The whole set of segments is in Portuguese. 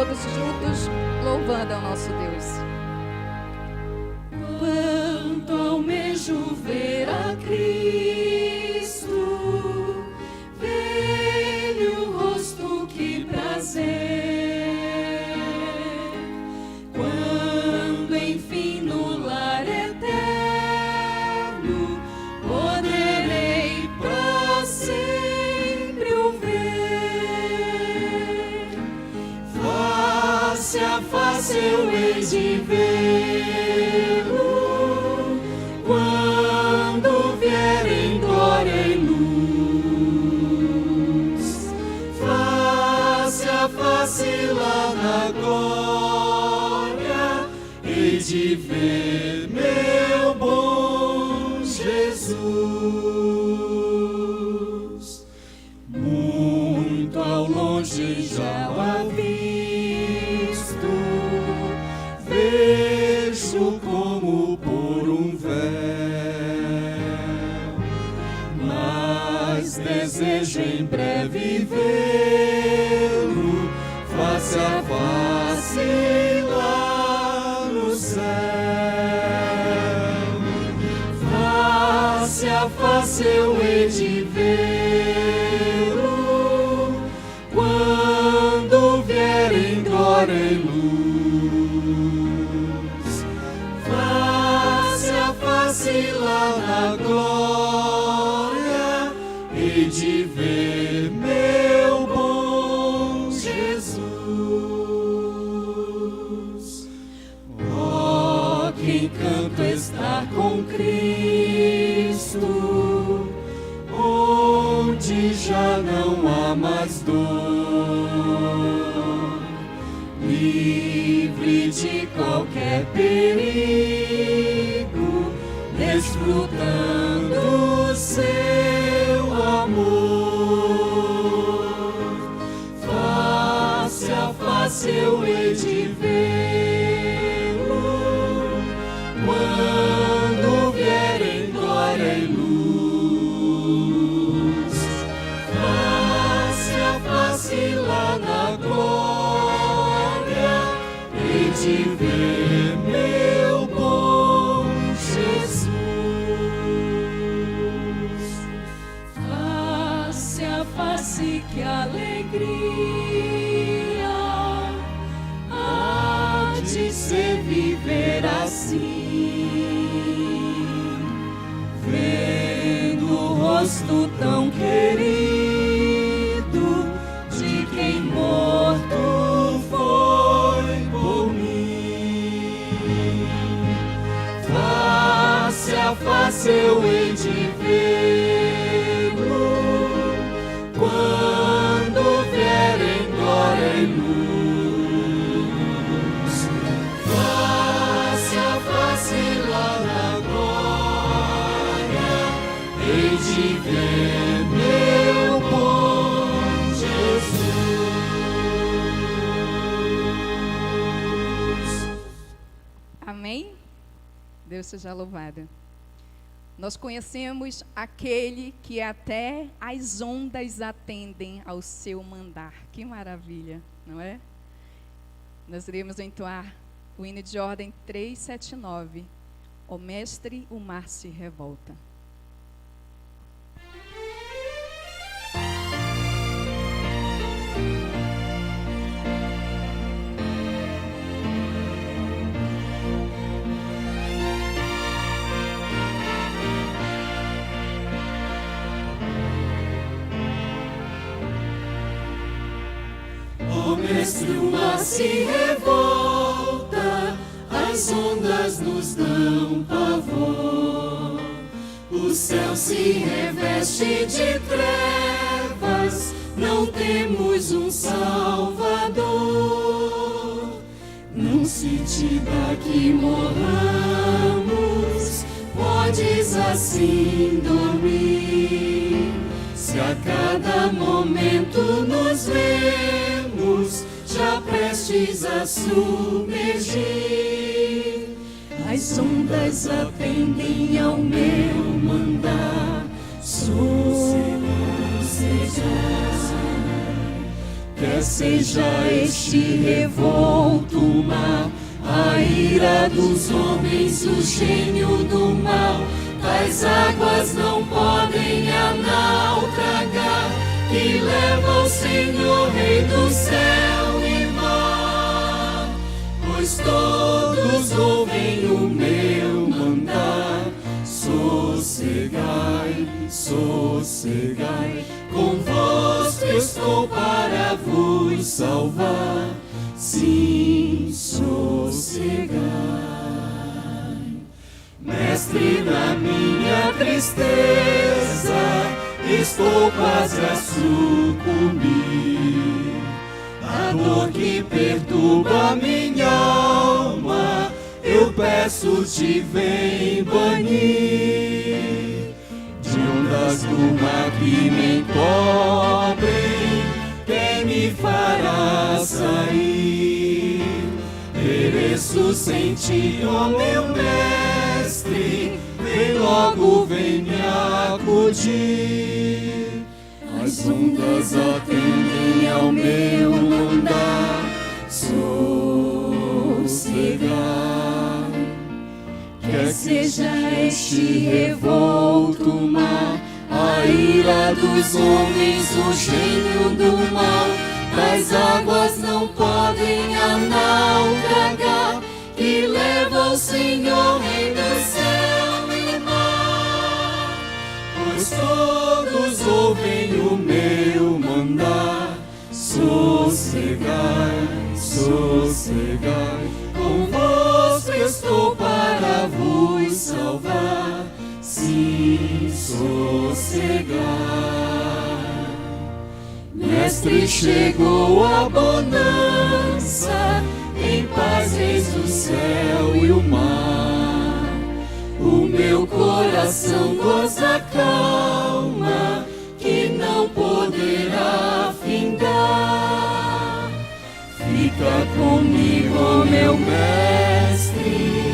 todos juntos, louvando ao nosso Deus. Quanto almejo ver a Cristo, ver-lhe o rosto, que prazer. Quando enfim no lar eterno poderei para sempre o ver. Face a face eu hei de vê-lo, quando vier em glória e luz. Face a face lá na glória hei de ver meu bom Jesus. Muito ao longe já o avisto, vejo como por um véu, mas desejo em breve vê-lo face a face lá no céu. Face a face eu hei de vê-lo, quando vier em glória e luz. Face a face lá na glória hei de ver meu bom Jesus. Oh, que encanto estar com Cristo, onde já não há mais dor, livre de qualquer perigo, desfrutando seu amor. Face a face eu hei de vê-lo, quando vier em glória e luz. Face a face lá na glória hei de ver meu bom Jesus. Face a face, que alegria há de ser viver assim, vendo o rosto tão querido de quem morto foi por mim. Face a face eu hei de vê-lo, quando vier em glória e luz. Face a face lá na glória hei de ver meu bom Jesus. Amém? Deus seja louvado. Nós conhecemos aquele que até as ondas atendem ao seu mandar. Que maravilha, não é? Nós iremos entoar o hino de ordem 379. Ó Mestre, o mar se revolta. Ó Mestre, o mar se revolta, as ondas nos dão pavor. O céu se reveste de trevas, não temos um Salvador. Não se te dá que morramos, podes assim dormir. Se a cada momento nos vemos já prestes a submergir, as ondas atendem ao meu mandar. Sossegai, Quer seja este revolto o mar, a ira dos homens, o gênio do mal, tais águas não podem a naufragar, que leva o Senhor, Rei do céu e mar. Pois todos ouvem o meu mandar, sossegai, sossegai, convosco estou para vos salvar, sim, sossegai. Mestre, na minha tristeza, estou quase a sucumbir. A dor que perturba minha alma, eu peço-te, vem banir. De ondas do mar que me encobrem, quem me fará sair? Pereço sem ti, ó meu mestre, vem logo, vem me acudir. As ondas atendem ao meu mandar, sossegai. Quer seja este revolto mar, a ira dos homens, o gênio do mal, tais águas não podem a naufragar, que leva o Senhor, Rei do céu e mar. Pois todos ouvem o meu mandar, sossegai, sossegai, convosco estou para vos salvar, sim, sossegai. Mestre, chegou a bonança, em paz eis o céu e o mar. O meu coração goza calma, que não poderá findar. Fica comigo, ó meu mestre,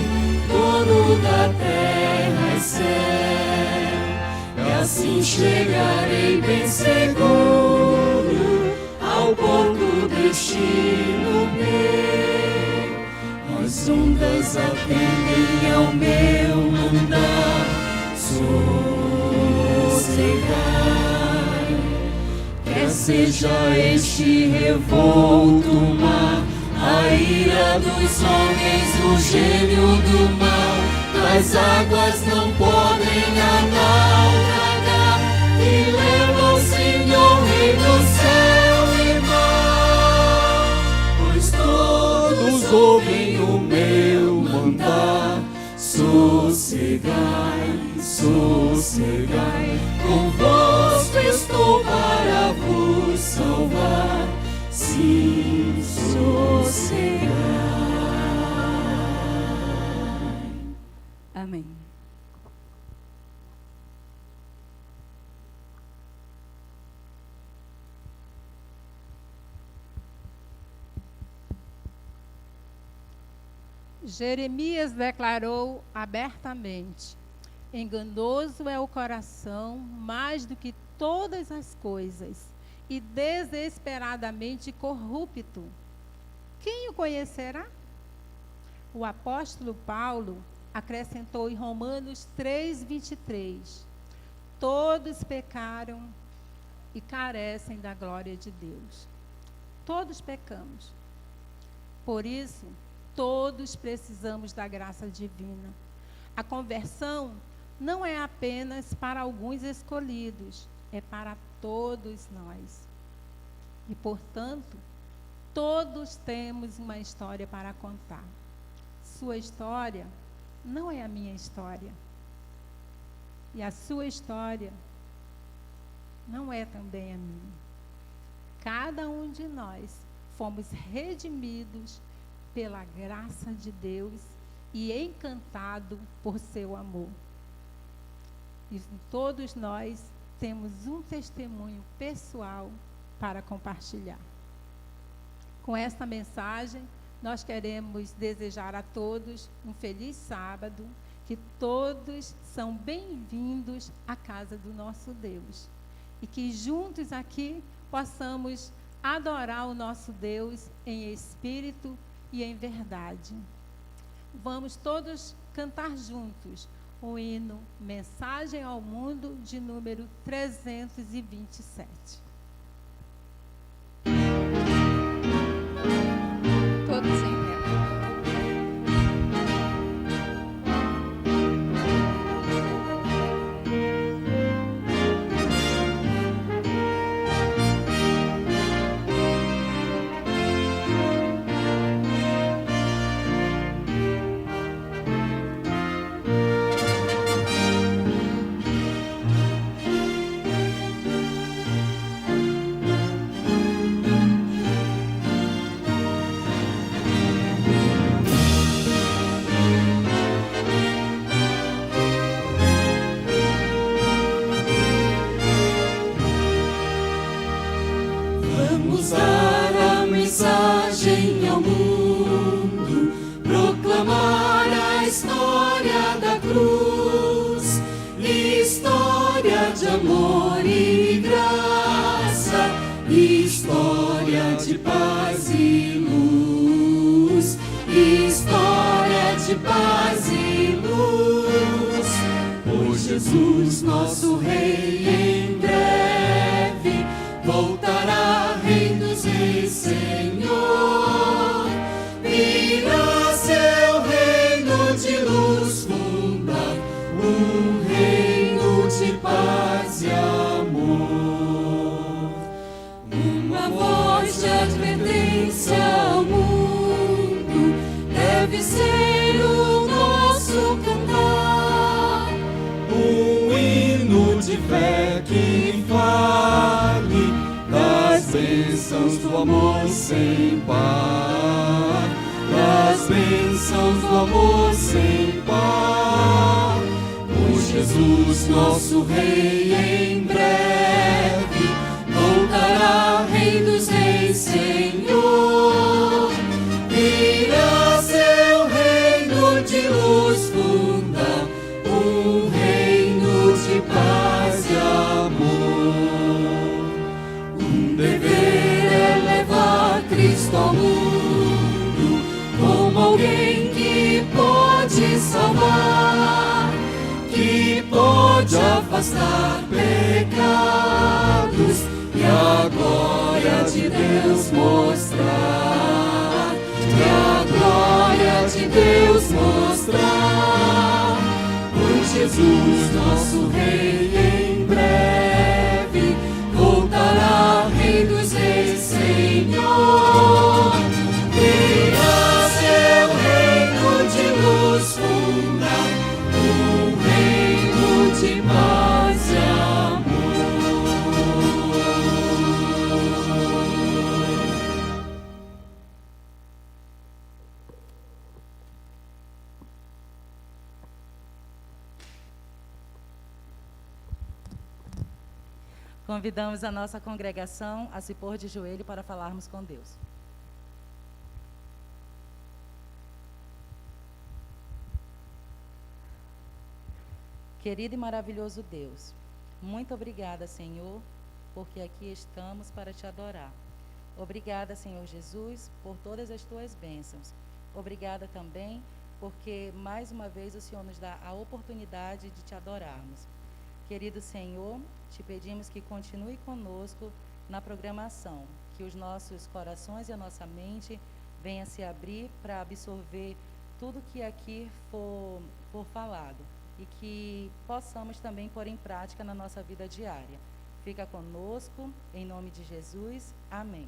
dono da terra e céu, e assim chegarei bem seguro ao porto destino meu. As ondas atendem ao meu mandar, sossegai. Quer seja este revolto mar, a ira dos homens, o gênio do mal, tais águas não podem a naufragar, que leva o Senhor, Rei do céu e mar. Pois todos ouvem o meu mandar, sossegai, sossegai, convosco estou para vos salvar, sim, sossegai. Amém. Jeremias declarou abertamente: enganoso é o coração mais do que todas as coisas, e desesperadamente corrupto. Quem o conhecerá? O apóstolo Paulo acrescentou em Romanos 3:23: todos pecaram e carecem da glória de Deus. Todos pecamos. Por isso, todos precisamos da graça divina. A conversão não é apenas para alguns escolhidos, é para todos nós. E, portanto, todos temos uma história para contar. Sua história não é a minha história. E a sua história não é também a minha. Cada um de nós fomos redimidos pela graça de Deus e encantado por seu amor. E todos nós temos um testemunho pessoal para compartilhar. Com esta mensagem, nós queremos desejar a todos um feliz sábado, que todos são bem-vindos à casa do nosso Deus. E que juntos aqui possamos adorar o nosso Deus em espírito e em verdade. Vamos todos cantar juntos o hino Mensagem ao Mundo, de número 327. Todos em pé. Vamos dar a mensagem ao mundo, proclamar a história da cruz, história de amor e graça, história de paz e luz, história de paz e luz. Por Jesus, nosso Rei, em breve voltará, Rei dos Reis, Senhor. Virá seu reino de luz fundar, um reino de paz e amor. Uma voz de advertência ao mundo deve ser o nosso cantar, um hino de fé que fale das bênçãos do amor sem par, das bênçãos do amor sem par. Por Jesus, nosso Rei, em breve voltará, Rei dos Reis, Senhor. Virá seu reino de luz fundar, um reino de paz e amor. Um dever é levar Cristo ao mundo como alguém que pode salvar, que pode afastar pecados e a glória de Deus mostrar, e a glória de Deus mostrar. Por Jesus, nosso Rei, em breve voltará, Rei dos Reis, Senhor. Virá seu reino de luz fundar, um reino de paz e amor. Convidamos a nossa congregação a se pôr de joelho para falarmos com Deus. Querido e maravilhoso Deus, muito obrigada, Senhor, porque aqui estamos para te adorar. Obrigada, Senhor Jesus, por todas as tuas bênçãos. Obrigada também porque mais uma vez o Senhor nos dá a oportunidade de te adorarmos. Querido Senhor, te pedimos que continue conosco na programação, que os nossos corações e a nossa mente venham se abrir para absorver tudo que aqui for falado e que possamos também pôr em prática na nossa vida diária. Fica conosco, em nome de Jesus. Amém.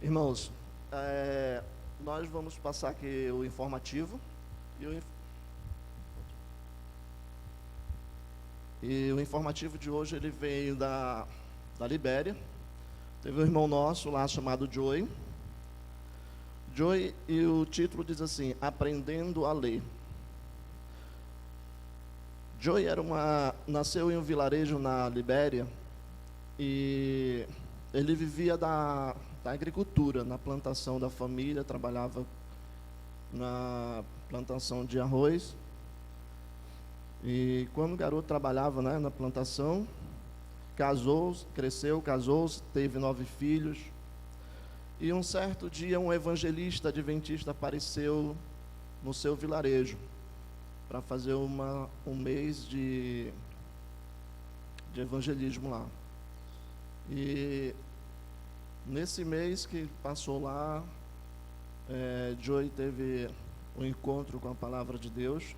Irmãos, nós vamos passar aqui o informativo e o informativo de hoje ele veio da Libéria. Teve um irmão nosso lá chamado Joey, e o título diz assim: Aprendendo a Ler. Joey nasceu em um vilarejo na Libéria e ele vivia da agricultura, na plantação da família, trabalhava na plantação de arroz. E quando o garoto trabalhava, né, na plantação, cresceu, casou-se, teve 9 filhos. E um certo dia um evangelista adventista apareceu no seu vilarejo para fazer um mês de evangelismo lá. E nesse mês que passou lá, Joey teve um encontro com a palavra de Deus.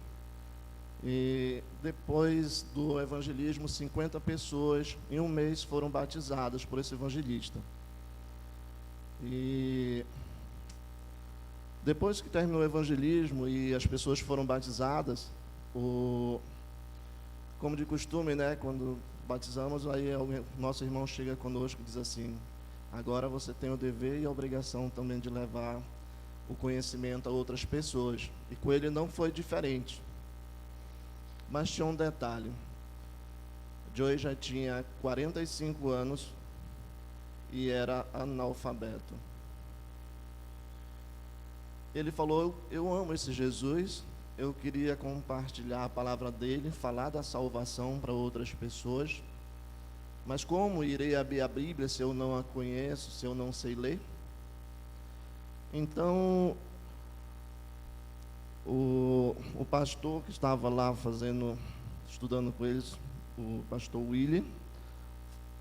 E depois do evangelismo, 50 pessoas em um mês foram batizadas por esse evangelista. E depois que terminou o evangelismo e as pessoas foram batizadas, como de costume, né, quando batizamos, aí nosso irmão chega conosco e diz assim: agora você tem o dever e a obrigação também de levar o conhecimento a outras pessoas. E com ele não foi diferente. Mas tinha um detalhe. Joey já tinha 45 anos e era analfabeto. Ele falou: eu amo esse Jesus, eu queria compartilhar a palavra dele, falar da salvação para outras pessoas, mas como irei abrir a Bíblia se eu não a conheço, se eu não sei ler? Então, o pastor que estava lá estudando com eles, o pastor Willie,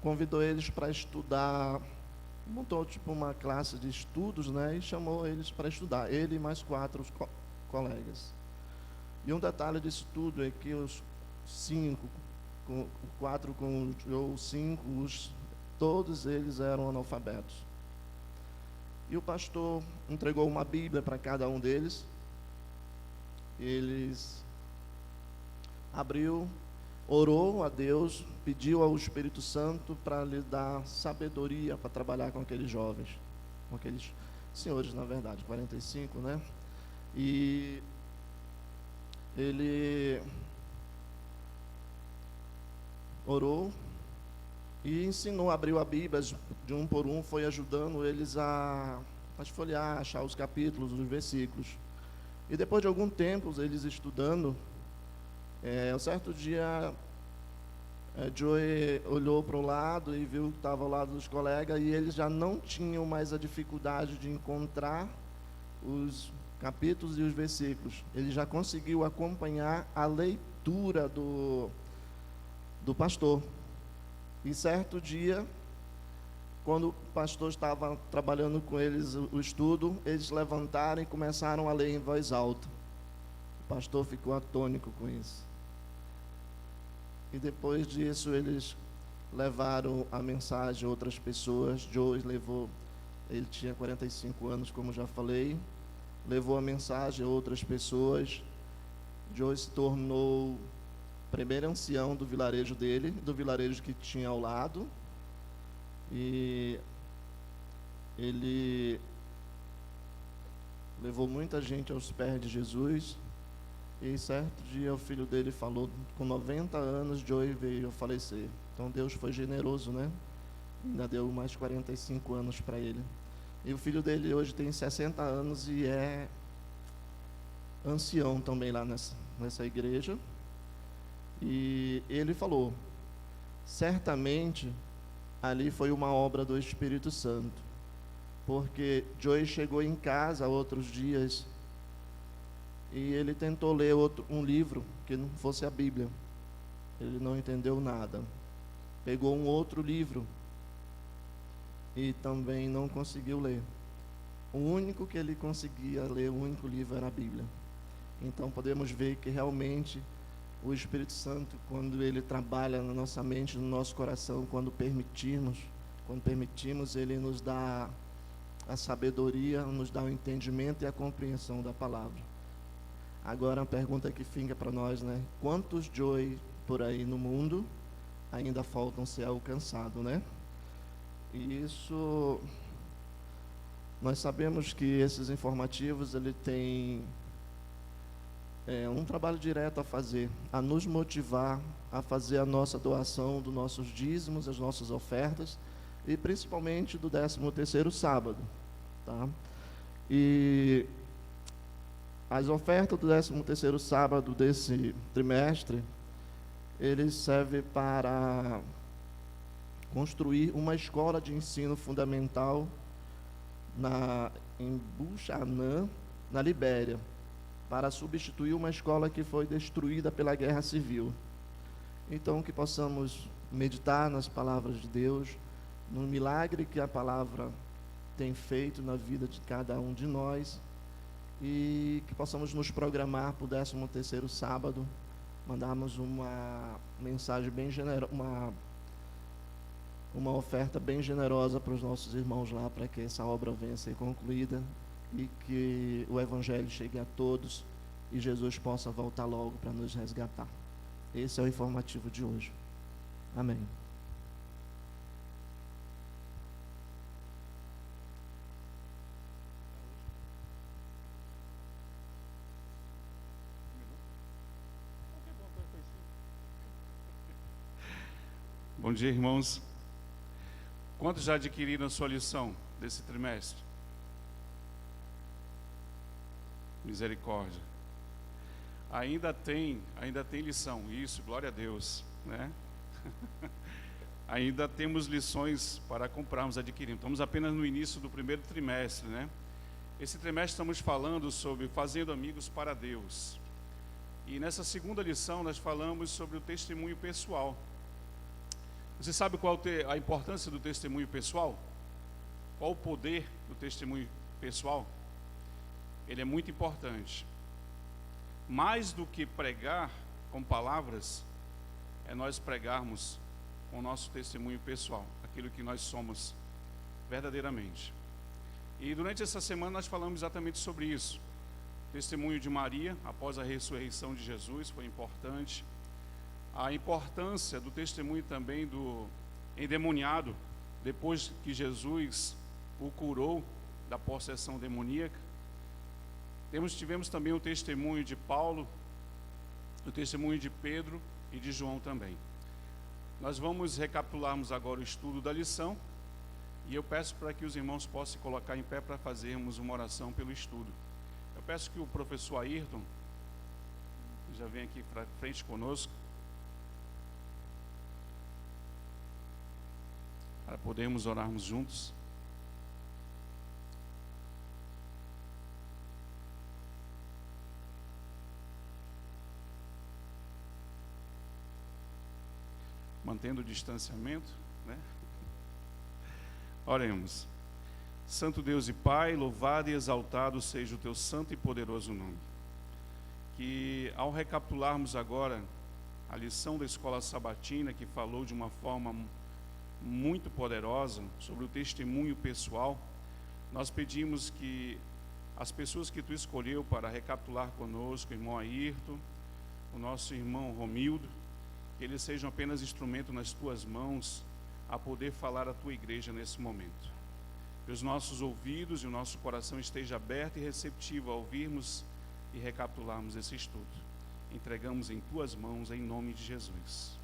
convidou eles para estudar, montou tipo uma classe de estudos, né, e chamou eles para estudar, ele e mais 4 colegas. E um detalhe disso tudo é que os 4 com o Joe, 5, todos eles eram analfabetos. E o pastor entregou uma Bíblia para cada um deles. Eles abriu, orou a Deus, pediu ao Espírito Santo para lhe dar sabedoria para trabalhar com aqueles jovens, com aqueles senhores, na verdade, 45, né? E ele orou e ensinou, abriu a Bíblia de um por um, foi ajudando eles a folhear, achar os capítulos, os versículos. E depois de algum tempo, eles estudando, um certo dia, Joey olhou para o lado e viu que estava ao lado dos colegas, e eles já não tinham mais a dificuldade de encontrar os capítulos e os versículos. Ele já conseguiu acompanhar a leitura do pastor. E certo dia, quando o pastor estava trabalhando com eles o estudo, eles levantaram e começaram a ler em voz alta. O pastor ficou atônito com isso. E depois disso, eles levaram a mensagem a outras pessoas. Joe levou, ele tinha 45 anos, como já falei, levou a mensagem a outras pessoas. Joe se tornou primeiro ancião do vilarejo dele, do vilarejo que tinha ao lado. E ele levou muita gente aos pés de Jesus. E certo dia o filho dele falou, com 90 anos, Joey veio a falecer. Então Deus foi generoso, né? Ainda deu mais 45 anos para ele. E o filho dele hoje tem 60 anos e é ancião também lá nessa igreja. E ele falou: certamente ali foi uma obra do Espírito Santo, porque Joey chegou em casa outros dias e ele tentou ler um livro que não fosse a Bíblia. Ele não entendeu nada. Pegou um outro livro e também não conseguiu ler. O único que ele conseguia ler, o único livro, era a Bíblia. Então podemos ver que realmente o Espírito Santo, quando ele trabalha na nossa mente, no nosso coração, quando permitimos, ele nos dá a sabedoria, nos dá o entendimento e a compreensão da palavra. Agora a pergunta que fica para nós, né? Quantos Joey por aí no mundo ainda faltam ser alcançados, né? E isso, nós sabemos que esses informativos, ele tem um trabalho direto a fazer, a nos motivar a fazer a nossa doação dos nossos dízimos, as nossas ofertas, e principalmente do 13º sábado, tá? E as ofertas do 13º sábado desse trimestre, ele serve para construir uma escola de ensino fundamental em Buxanã, na Libéria, para substituir uma escola que foi destruída pela Guerra Civil. Então, que possamos meditar nas palavras de Deus, no milagre que a palavra tem feito na vida de cada um de nós, e que possamos nos programar para o 13º sábado, mandarmos uma mensagem bem generosa, uma oferta bem generosa para os nossos irmãos lá, para que essa obra venha a ser concluída e que o Evangelho chegue a todos e Jesus possa voltar logo para nos resgatar. Esse é o informativo de hoje. Amém. Bom dia, irmãos. Quantos já adquiriram a sua lição desse trimestre? Misericórdia. Ainda tem lição, isso, glória a Deus, né? Ainda temos lições para comprarmos, adquirirmos. Estamos apenas no início do primeiro trimestre, né? Esse trimestre estamos falando sobre fazendo amigos para Deus. E nessa segunda lição nós falamos sobre o testemunho pessoal. Você sabe qual a importância do testemunho pessoal? Qual o poder do testemunho pessoal? Ele é muito importante. Mais do que pregar com palavras, é nós pregarmos com o nosso testemunho pessoal, aquilo que nós somos verdadeiramente. E durante essa semana nós falamos exatamente sobre isso. O testemunho de Maria, após a ressurreição de Jesus, foi importante. A importância do testemunho também do endemoniado, depois que Jesus o curou da possessão demoníaca. Tivemos também o testemunho de Paulo, o testemunho de Pedro e de João também. Nós vamos recapitularmos agora o estudo da lição, e eu peço para que os irmãos possam se colocar em pé para fazermos uma oração pelo estudo. Eu peço que o professor Ayrton já venha aqui para frente conosco, para podermos orarmos juntos. Mantendo o distanciamento, né? Oremos. Santo Deus e Pai, louvado e exaltado seja o teu santo e poderoso nome. Que ao recapitularmos agora a lição da escola sabatina, que falou de uma forma muito poderosa sobre o testemunho pessoal, nós pedimos que as pessoas que tu escolheu para recapitular conosco, o irmão Ayrton, o nosso irmão Romildo, que eles sejam apenas instrumento nas tuas mãos a poder falar à tua igreja nesse momento. Que os nossos ouvidos e o nosso coração esteja aberto e receptivo a ouvirmos e recapitularmos esse estudo. Entregamos em tuas mãos em nome de Jesus.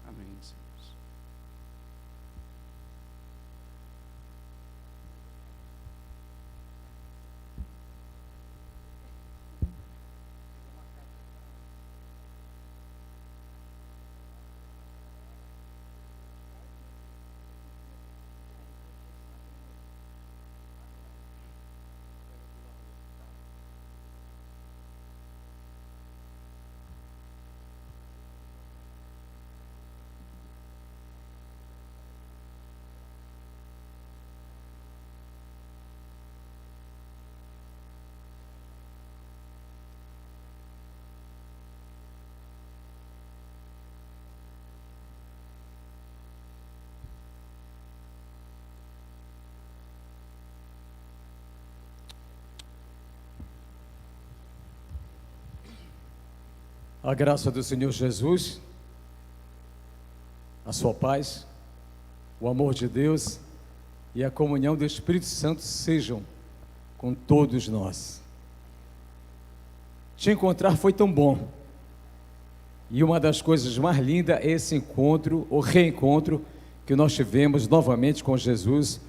Amém, Senhor. A graça do Senhor Jesus, a sua paz, o amor de Deus e a comunhão do Espírito Santo sejam com todos nós. Te encontrar foi tão bom. E uma das coisas mais lindas é esse encontro, o reencontro que nós tivemos novamente com Jesus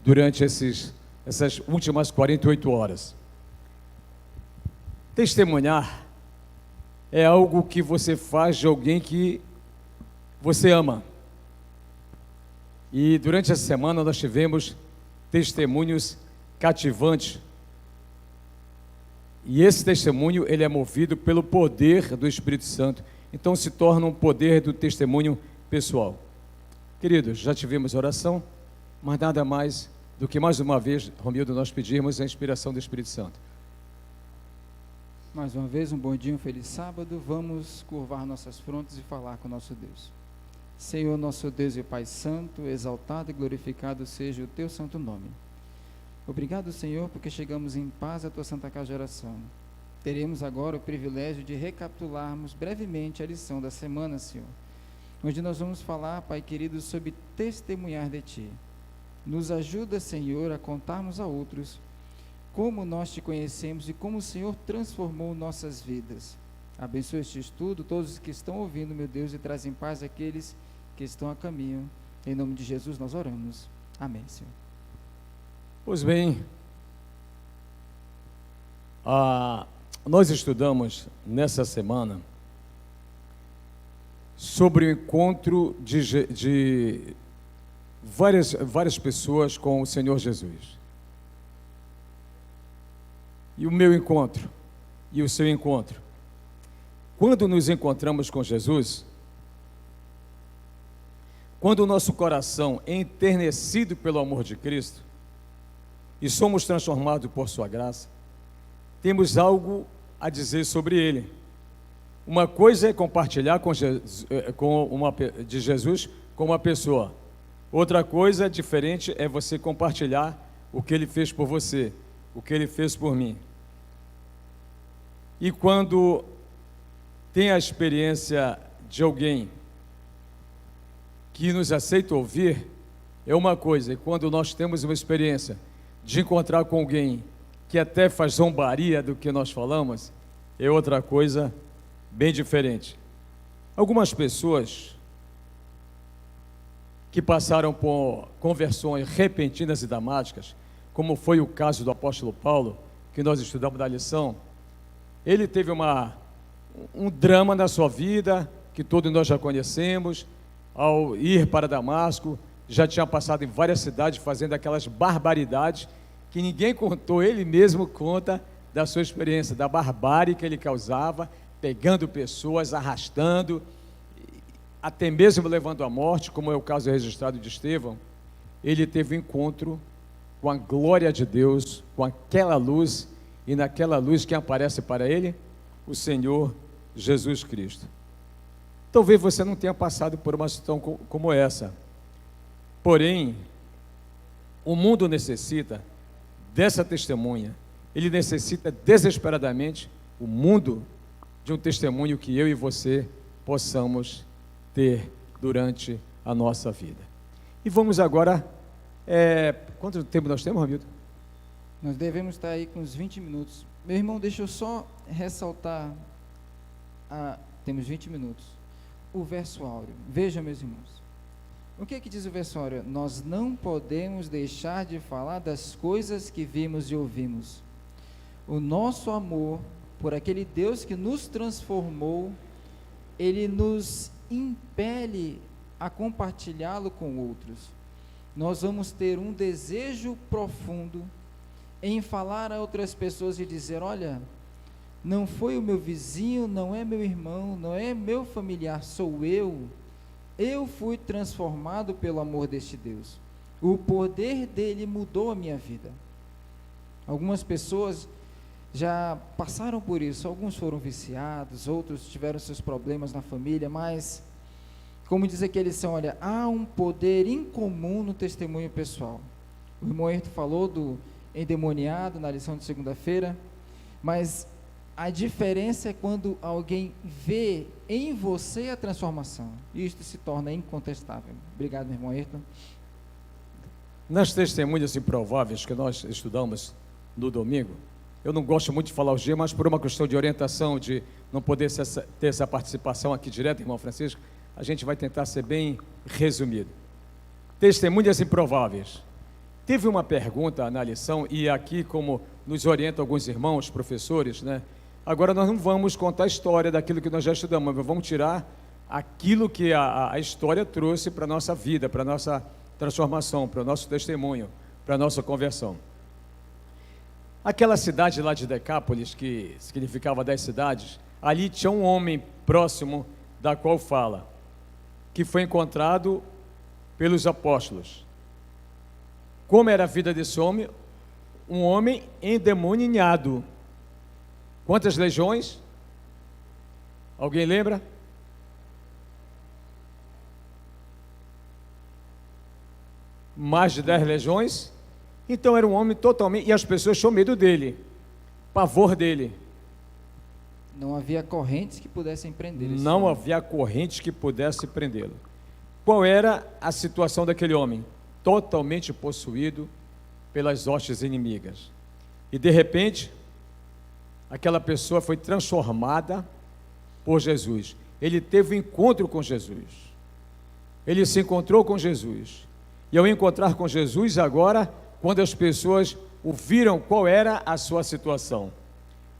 durante essas últimas 48 horas. Testemunhar é algo que você faz de alguém que você ama. E durante essa semana nós tivemos testemunhos cativantes. E esse testemunho, ele é movido pelo poder do Espírito Santo. Então se torna um poder do testemunho pessoal. Queridos, já tivemos oração, mas nada mais do que mais uma vez, Romildo, nós pedirmos a inspiração do Espírito Santo. Mais uma vez, um bom dia, um feliz sábado. Vamos curvar nossas frontes e falar com o nosso Deus. Senhor, nosso Deus e Pai Santo, exaltado e glorificado seja o Teu santo nome. Obrigado, Senhor, porque chegamos em paz à Tua santa casa de oração. Teremos agora o privilégio de recapitularmos brevemente a lição da semana, Senhor, onde nós vamos falar, Pai querido, sobre testemunhar de Ti. Nos ajuda, Senhor, a contarmos a outros como nós Te conhecemos e como o Senhor transformou nossas vidas. Abençoe este estudo, todos os que estão ouvindo, meu Deus, e traz em paz aqueles que estão a caminho. Em nome de Jesus nós oramos. Amém, Senhor. Pois bem, nós estudamos nessa semana sobre o encontro de várias pessoas com o Senhor Jesus. E o meu encontro, e o seu encontro. Quando nos encontramos com Jesus, quando o nosso coração é enternecido pelo amor de Cristo, e somos transformados por sua graça, temos algo a dizer sobre Ele. Uma coisa é compartilhar de Jesus com uma pessoa. Outra coisa diferente é você compartilhar o que Ele fez por você, o que Ele fez por mim. E quando tem a experiência de alguém que nos aceita ouvir, é uma coisa. E quando nós temos uma experiência de encontrar com alguém que até faz zombaria do que nós falamos, é outra coisa bem diferente. Algumas pessoas que passaram por conversões repentinas e dramáticas, como foi o caso do apóstolo Paulo, que nós estudamos na lição, ele teve um drama na sua vida, que todos nós já conhecemos. Ao ir para Damasco, já tinha passado em várias cidades fazendo aquelas barbaridades que ninguém contou, ele mesmo conta da sua experiência, da barbárie que ele causava, pegando pessoas, arrastando, até mesmo levando à morte, como é o caso registrado de Estevão. Ele teve um encontro com a glória de Deus, com aquela luz, e naquela luz quem aparece para ele? O Senhor Jesus Cristo. Talvez você não tenha passado por uma situação como essa, porém, o mundo necessita dessa testemunha. Ele necessita desesperadamente, o mundo, de um testemunho que eu e você possamos ter durante a nossa vida. E vamos agora, quanto tempo nós temos, Ramildo? Nós devemos estar aí com uns 20 minutos. Meu irmão, deixa eu só ressaltar, temos 20 minutos, o verso áureo. Veja, meus irmãos, o que é que diz o verso áureo? Nós não podemos deixar de falar das coisas que vimos e ouvimos. O nosso amor por aquele Deus que nos transformou, ele nos impele a compartilhá-lo com outros. Nós vamos ter um desejo profundo em falar a outras pessoas e dizer: olha, não foi o meu vizinho, não é meu irmão, não é meu familiar, sou eu fui transformado pelo amor deste Deus, o poder dele mudou a minha vida. Algumas pessoas já passaram por isso, alguns foram viciados, outros tiveram seus problemas na família, mas, como diz aqui a lição, olha, há um poder incomum no testemunho pessoal. O irmão Herto falou do endemoniado na lição de segunda-feira, mas a diferença é quando alguém vê em você a transformação, e isto se torna incontestável. Obrigado, meu irmão Ayrton. Nas testemunhas improváveis que nós estudamos no domingo, Eu não gosto muito de falar o G, mas por uma questão de orientação, de não poder ter essa participação aqui direto, irmão Francisco, a gente vai tentar ser bem resumido. Testemunhas improváveis. Teve uma pergunta na lição, e aqui, como nos orientam alguns irmãos, professores, né? Agora nós não vamos contar a história daquilo que nós já estudamos, mas vamos tirar aquilo que a história trouxe para a nossa vida, para a nossa transformação, para o nosso testemunho, para a nossa conversão. Aquela cidade lá de Decápolis, que significava 10 cidades, ali tinha um homem próximo da qual fala, que foi encontrado pelos apóstolos. Como era a vida desse homem? Um homem endemoniado. Quantas legiões? Alguém lembra? Mais de 10 legiões? Então era um homem totalmente... E as pessoas tinham medo dele, pavor dele. Não havia correntes que pudessem prendê-lo. Não havia correntes que pudessem prendê-lo. Qual era a situação daquele homem? Totalmente possuído pelas hostes inimigas. E de repente, aquela pessoa foi transformada por Jesus. Ele teve um encontro com Jesus. Ele se encontrou com Jesus. E ao encontrar com Jesus, agora, quando as pessoas ouviram qual era a sua situação,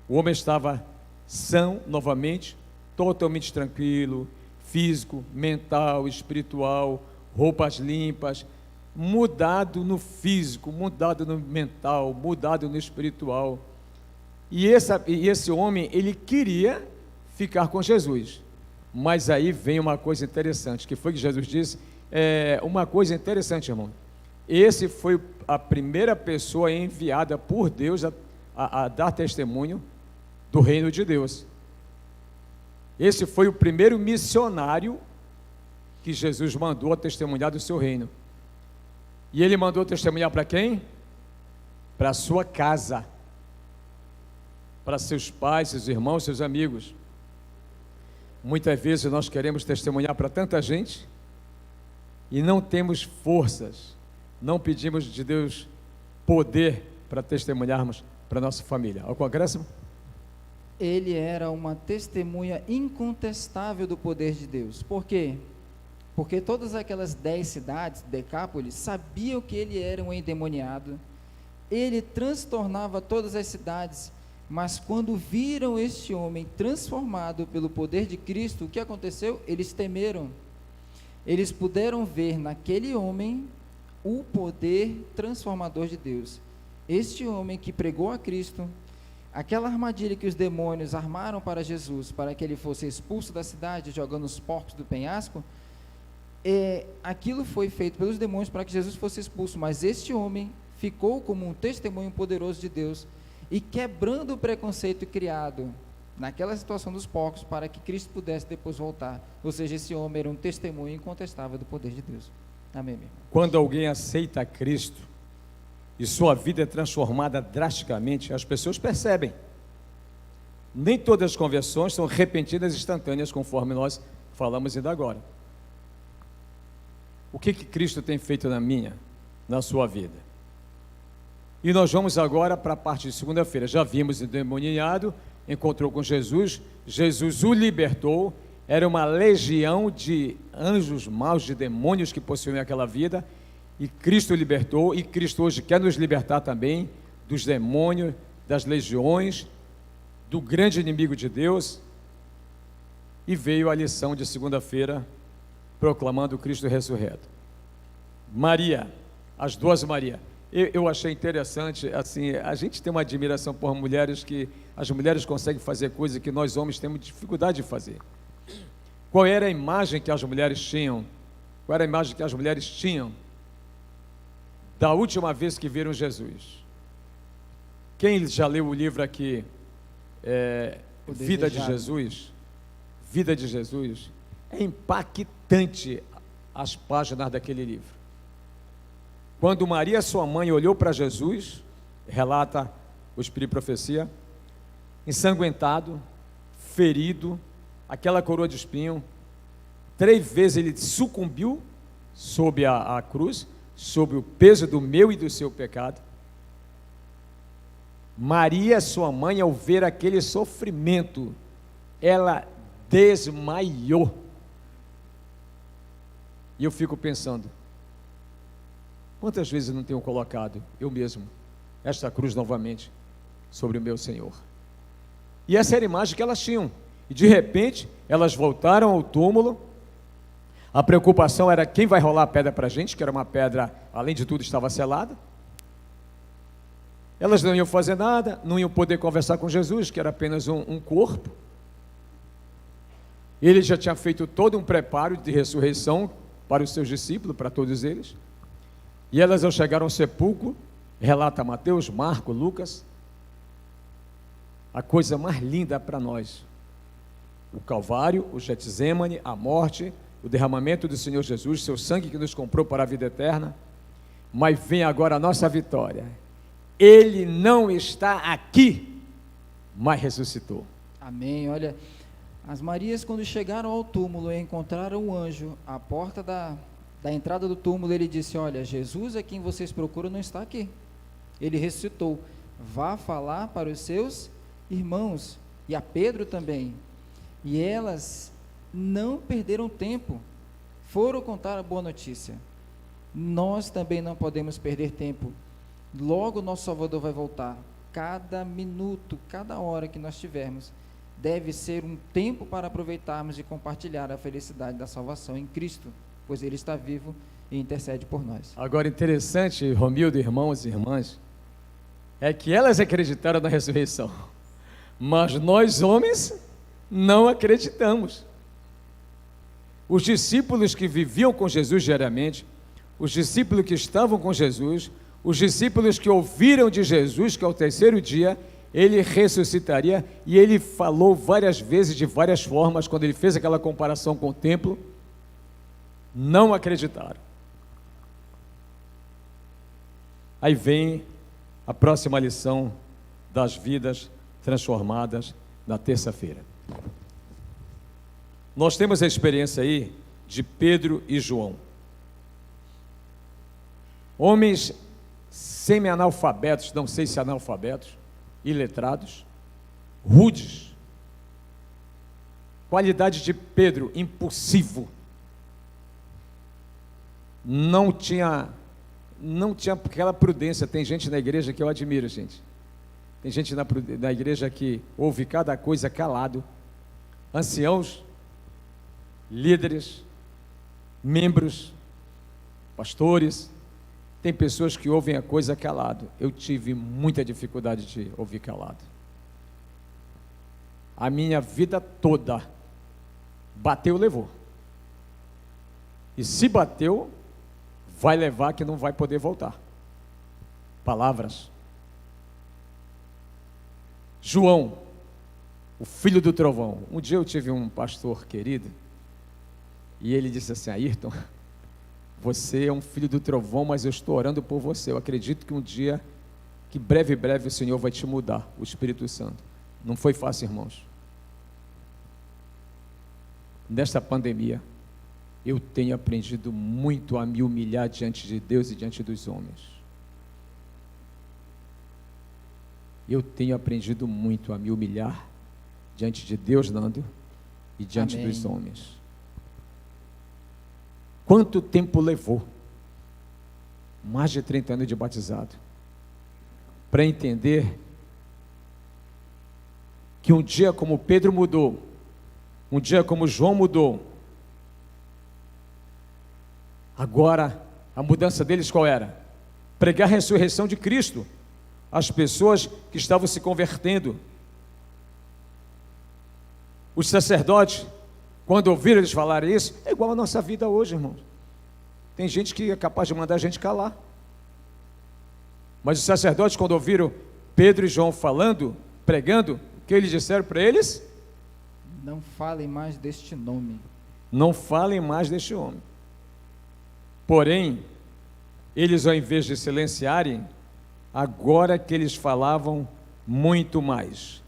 o homem estava são novamente, totalmente tranquilo, físico, mental, espiritual, roupas limpas, mudado no físico, mudado no mental, mudado no espiritual. E esse homem, ele queria ficar com Jesus. Mas aí vem uma coisa interessante, que foi que Jesus disse, uma coisa interessante, irmão. Esse foi a primeira pessoa enviada por Deus a dar testemunho do reino de Deus. Esse foi o primeiro missionário que Jesus mandou a testemunhar do seu reino. E ele mandou testemunhar para quem? Para a sua casa, para seus pais, seus irmãos, seus amigos. Muitas vezes nós queremos testemunhar para tanta gente e não temos forças, não pedimos de Deus poder para testemunharmos para a nossa família. Algum acréscimo? Ele era uma testemunha incontestável do poder de Deus. Por quê? Porque todas aquelas 10 cidades, Decápolis, sabiam que ele era um endemoniado. Ele transtornava todas as cidades, mas quando viram este homem transformado pelo poder de Cristo, o que aconteceu? Eles temeram. Eles puderam ver naquele homem o poder transformador de Deus. Este homem que pregou a Cristo, aquela armadilha que os demônios armaram para Jesus, para que ele fosse expulso da cidade, jogando os porcos do penhasco, aquilo foi feito pelos demônios para que Jesus fosse expulso, mas este homem ficou como um testemunho poderoso de Deus, e quebrando o preconceito criado naquela situação dos porcos, para que Cristo pudesse depois voltar. Ou seja, esse homem era um testemunho incontestável do poder de Deus. Amém, meu irmão? Quando alguém aceita Cristo e sua vida é transformada drasticamente, as pessoas percebem. Nem todas as conversões são repentinas e instantâneas, conforme nós falamos ainda agora. O que Cristo tem feito na sua vida? E nós vamos agora para a parte de segunda-feira. Já vimos o endemoniado, encontrou com Jesus, Jesus o libertou, era uma legião de anjos maus, de demônios que possuíam aquela vida, e Cristo o libertou, e Cristo hoje quer nos libertar também dos demônios, das legiões, do grande inimigo de Deus. E veio a lição de segunda-feira, proclamando o Cristo ressurreto. Maria, as duas Maria. Eu achei interessante, assim, a gente tem uma admiração por mulheres, que as mulheres conseguem fazer coisas que nós homens temos dificuldade de fazer. Qual era a imagem que as mulheres tinham? Qual era a imagem que as mulheres tinham da última vez que viram Jesus? Quem já leu o livro aqui, Vida de Jesus? Vida de Jesus. É impactante as páginas daquele livro. Quando Maria, sua mãe, olhou para Jesus, relata o Espírito de Profecia, ensanguentado, ferido, aquela coroa de espinho, 3 vezes ele sucumbiu sob a cruz, sob o peso do meu e do seu pecado. Maria, sua mãe, ao ver aquele sofrimento, ela desmaiou. E eu fico pensando, quantas vezes eu não tenho colocado, eu mesmo, esta cruz novamente sobre o meu Senhor? E essa era a imagem que elas tinham. E de repente, elas voltaram ao túmulo. A preocupação era quem vai rolar a pedra para a gente, que era uma pedra, além de tudo, estava selada. Elas não iam fazer nada, não iam poder conversar com Jesus, que era apenas um corpo. Ele já tinha feito todo um preparo de ressurreição para os seus discípulos, para todos eles. E elas, ao chegar ao sepulcro, relata Mateus, Marcos, Lucas, a coisa mais linda para nós: o Calvário, o Getsemane, a morte, o derramamento do Senhor Jesus, seu sangue que nos comprou para a vida eterna. Mas vem agora a nossa vitória. Ele não está aqui, mas ressuscitou. Amém. Olha, as Marias, quando chegaram ao túmulo e encontraram o anjo à porta da entrada do túmulo, ele disse: olha, Jesus a quem vocês procuram não está aqui. Ele ressuscitou. Vá falar para os seus irmãos, e a Pedro também. E elas não perderam tempo, foram contar a boa notícia. Nós também não podemos perder tempo. Logo nosso Salvador vai voltar. Cada minuto, cada hora que nós tivermos deve ser um tempo para aproveitarmos e compartilhar a felicidade da salvação em Cristo, pois Ele está vivo e intercede por nós. Agora, interessante, Romildo, irmãos e irmãs, é que elas acreditaram na ressurreição, mas nós, homens, não acreditamos. Os discípulos que viviam com Jesus diariamente, os discípulos que estavam com Jesus, os discípulos que ouviram de Jesus que ao terceiro dia ele ressuscitaria, e ele falou várias vezes, de várias formas, quando ele fez aquela comparação com o templo, não acreditaram. Aí vem a próxima lição das vidas transformadas na terça-feira. Nós temos a experiência aí de Pedro e João, homens semi-analfabetos, não sei se analfabetos, iletrados, rudes. Qualidade de Pedro: impulsivo. Não tinha aquela prudência. Tem gente na igreja que eu admiro, gente. Tem gente na igreja que ouve cada coisa calado. Anciãos, líderes, membros, pastores. Tem pessoas que ouvem a coisa calado. Eu tive muita dificuldade de ouvir calado. A minha vida toda, bateu, levou. E se bateu, vai levar, que não vai poder voltar. Palavras. João, o filho do trovão. Um dia eu tive um pastor querido, e ele disse assim: Ayrton, você é um filho do trovão, mas eu estou orando por você. Eu acredito que um dia, que breve o Senhor vai te mudar, o Espírito Santo. Não foi fácil, irmãos. Nesta pandemia, eu tenho aprendido muito a me humilhar diante de Deus e diante dos homens. Eu tenho aprendido muito a me humilhar diante de Deus, Nando, e diante Amém. dos homens. Quanto tempo levou? Mais de 30 anos de batizado, para entender que um dia como Pedro mudou, um dia como João mudou, agora a mudança deles qual era? Pregar a ressurreição de Cristo. As pessoas que estavam se convertendo, os sacerdotes, quando ouviram eles falarem isso, é igual a nossa vida hoje, irmãos. Tem gente que é capaz de mandar a gente calar. Mas os sacerdotes, quando ouviram Pedro e João falando, pregando, o que eles disseram para eles? Não falem mais deste nome. Não falem mais deste homem. Porém, eles, ao invés de silenciarem, agora que eles falavam muito mais.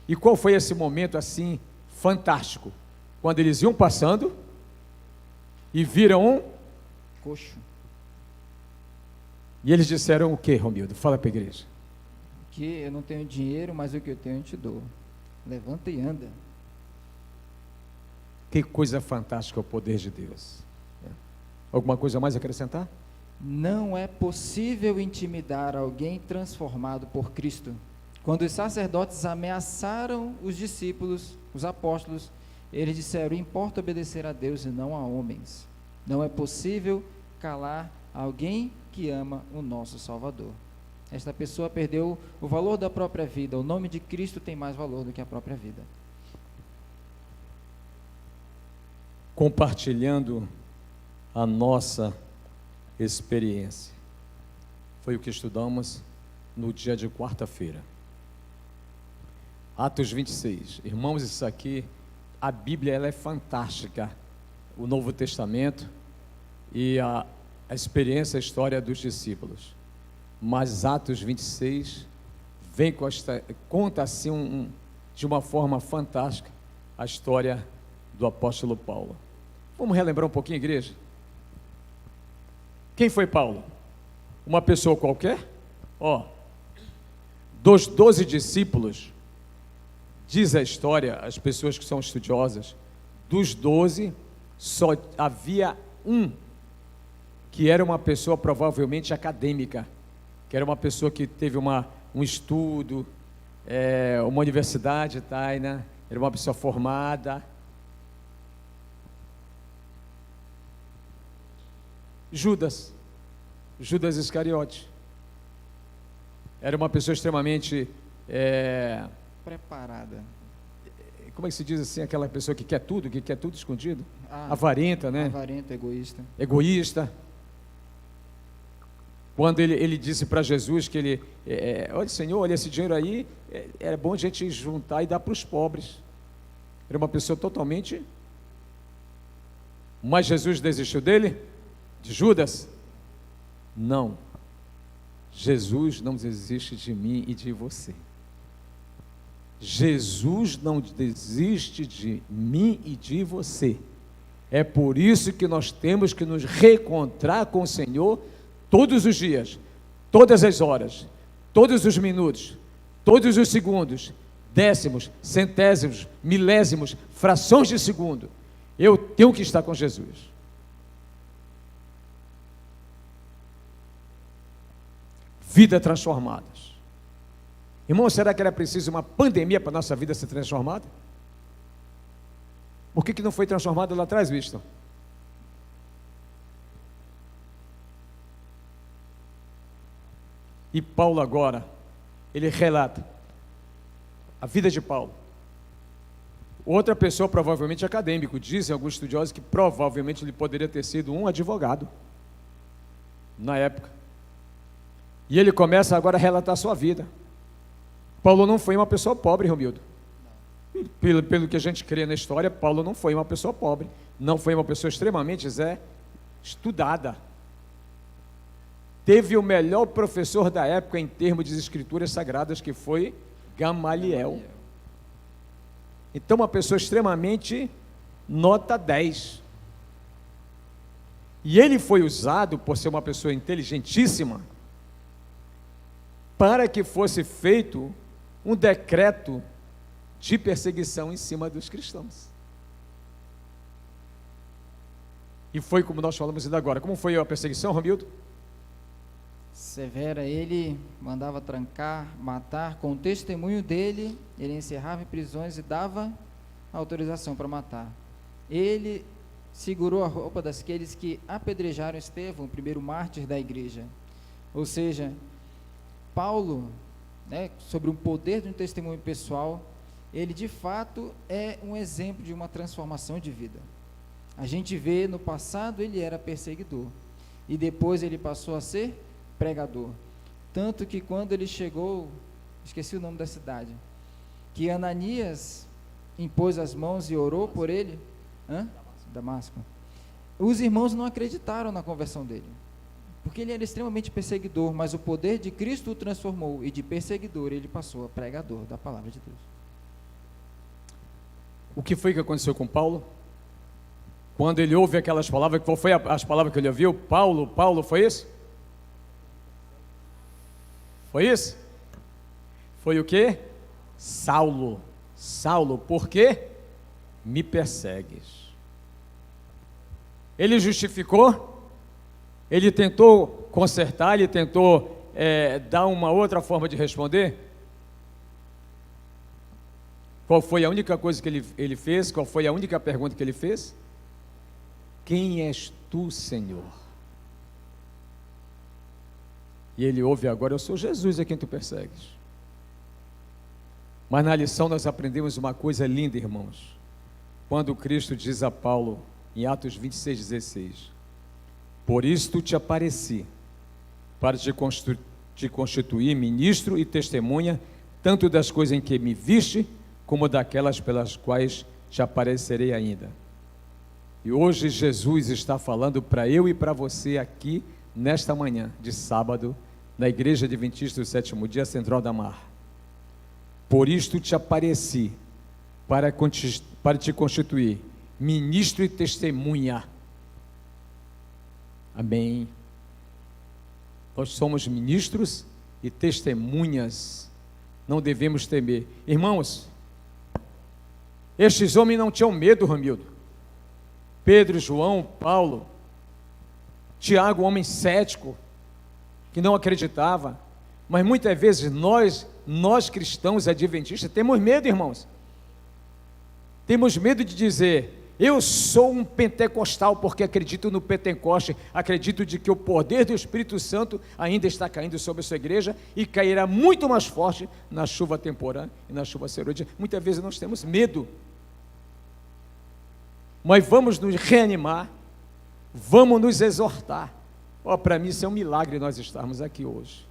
E qual foi esse momento assim fantástico? Quando eles iam passando e viram um Coxo. e eles disseram o que, Romildo? Fala para a igreja. que eu não tenho dinheiro, mas o que eu tenho eu te dou. Levanta e anda. Que coisa fantástica é o poder de Deus. Alguma coisa mais a acrescentar? Não é possível intimidar alguém transformado por Cristo. Quando os sacerdotes ameaçaram os discípulos, os apóstolos, eles disseram: importa obedecer a Deus e não a homens. Não é possível calar alguém que ama o nosso Salvador. Esta pessoa perdeu o valor da própria vida. O nome de Cristo tem mais valor do que a própria vida. Compartilhando a nossa experiência. Foi o que estudamos no dia de quarta-feira. Atos 26. Irmãos, isso aqui, a Bíblia ela é fantástica. O Novo Testamento e a experiência, a história dos discípulos. Mas Atos 26 vem com conta assim de uma forma fantástica a história do apóstolo Paulo. Vamos relembrar um pouquinho, igreja? Quem foi Paulo? Uma pessoa qualquer? Dos 12 discípulos, diz a história, as pessoas que são estudiosas, dos 12, só havia um que era uma pessoa provavelmente acadêmica, que era uma pessoa que teve um estudo, uma universidade, né? Era uma pessoa formada. Judas Iscariote. Era uma pessoa extremamente preparada. Como é que se diz assim, aquela pessoa que quer tudo escondido? Avarenta, né? Avarenta, egoísta. Egoísta. Quando ele disse para Jesus que ele, olha Senhor, olha esse dinheiro aí, é bom a gente juntar e dar para os pobres. Era uma pessoa totalmente... Mas Jesus desistiu dele? De Judas? Não. Jesus não desiste de mim e de você. Jesus não desiste de mim e de você. É por isso que nós temos que nos reencontrar com o Senhor todos os dias, todas as horas, todos os minutos, todos os segundos, décimos, centésimos, milésimos, frações de segundo. Eu tenho que estar com Jesus. Vidas transformadas. Irmão, será que era preciso uma pandemia para a nossa vida ser transformada? Por que não foi transformada lá atrás, Winston? E Paulo agora, ele relata a vida de Paulo. Outra pessoa, provavelmente acadêmico, dizem alguns estudiosos que provavelmente ele poderia ter sido um advogado na época. E ele começa agora a relatar a sua vida. Paulo não foi uma pessoa pobre, Romildo. Pelo que a gente crê na história, Paulo não foi uma pessoa pobre. Não foi uma pessoa extremamente estudada. Teve o melhor professor da época em termos de escrituras sagradas, que foi Gamaliel. Então, uma pessoa extremamente nota 10. E ele foi usado, por ser uma pessoa inteligentíssima, para que fosse feito um decreto de perseguição em cima dos cristãos. E foi como nós falamos ainda agora. Como foi a perseguição, Romildo? Severa. Ele mandava trancar, matar. Com o testemunho dele, ele encerrava em prisões e dava autorização para matar. Ele segurou a roupa daqueles que apedrejaram Estevão, o primeiro mártir da igreja. Ou seja, Paulo, sobre o poder de um testemunho pessoal, ele de fato é um exemplo de uma transformação de vida. A gente vê no passado ele era perseguidor e depois ele passou a ser pregador. Tanto que quando ele chegou, esqueci o nome da cidade, que Ananias impôs as mãos e orou por ele, Damasco. Os irmãos não acreditaram na conversão dele, porque ele era extremamente perseguidor, mas o poder de Cristo o transformou, e de perseguidor ele passou a pregador da palavra de Deus. O que foi que aconteceu com Paulo? Quando ele ouve aquelas palavras, qual foi as palavras que ele ouviu? Paulo, foi isso? Foi isso? foi o quê? Saulo. Saulo, por quê? Me persegues. Ele justificou, ele tentou consertar, ele tentou dar uma outra forma de responder. Qual foi a única coisa que ele fez? Qual foi a única pergunta que ele fez? Quem és tu, Senhor? E ele ouve agora, eu sou Jesus a quem tu persegues. Mas na lição nós aprendemos uma coisa linda, irmãos. Quando Cristo diz a Paulo, em Atos 26:16, por isto te apareci, para te constituir ministro e testemunha, tanto das coisas em que me viste, como daquelas pelas quais te aparecerei ainda. E hoje Jesus está falando para eu e para você aqui, nesta manhã de sábado, na Igreja Adventista do Sétimo Dia Central da Mar. Por isto te apareci, para te constituir ministro e testemunha. Amém. Nós somos ministros e testemunhas, não devemos temer. Irmãos, estes homens não tinham medo, Ramildo. Pedro, João, Paulo, Tiago, homem cético, que não acreditava. Mas muitas vezes nós cristãos adventistas temos medo, irmãos. Temos medo de dizer, eu sou um pentecostal porque acredito no Pentecoste, acredito de que o poder do Espírito Santo ainda está caindo sobre a sua igreja e cairá muito mais forte na chuva temporã e na chuva serôdia. Muitas vezes nós temos medo. Mas vamos nos reanimar, vamos nos exortar. Para mim isso é um milagre nós estarmos aqui hoje.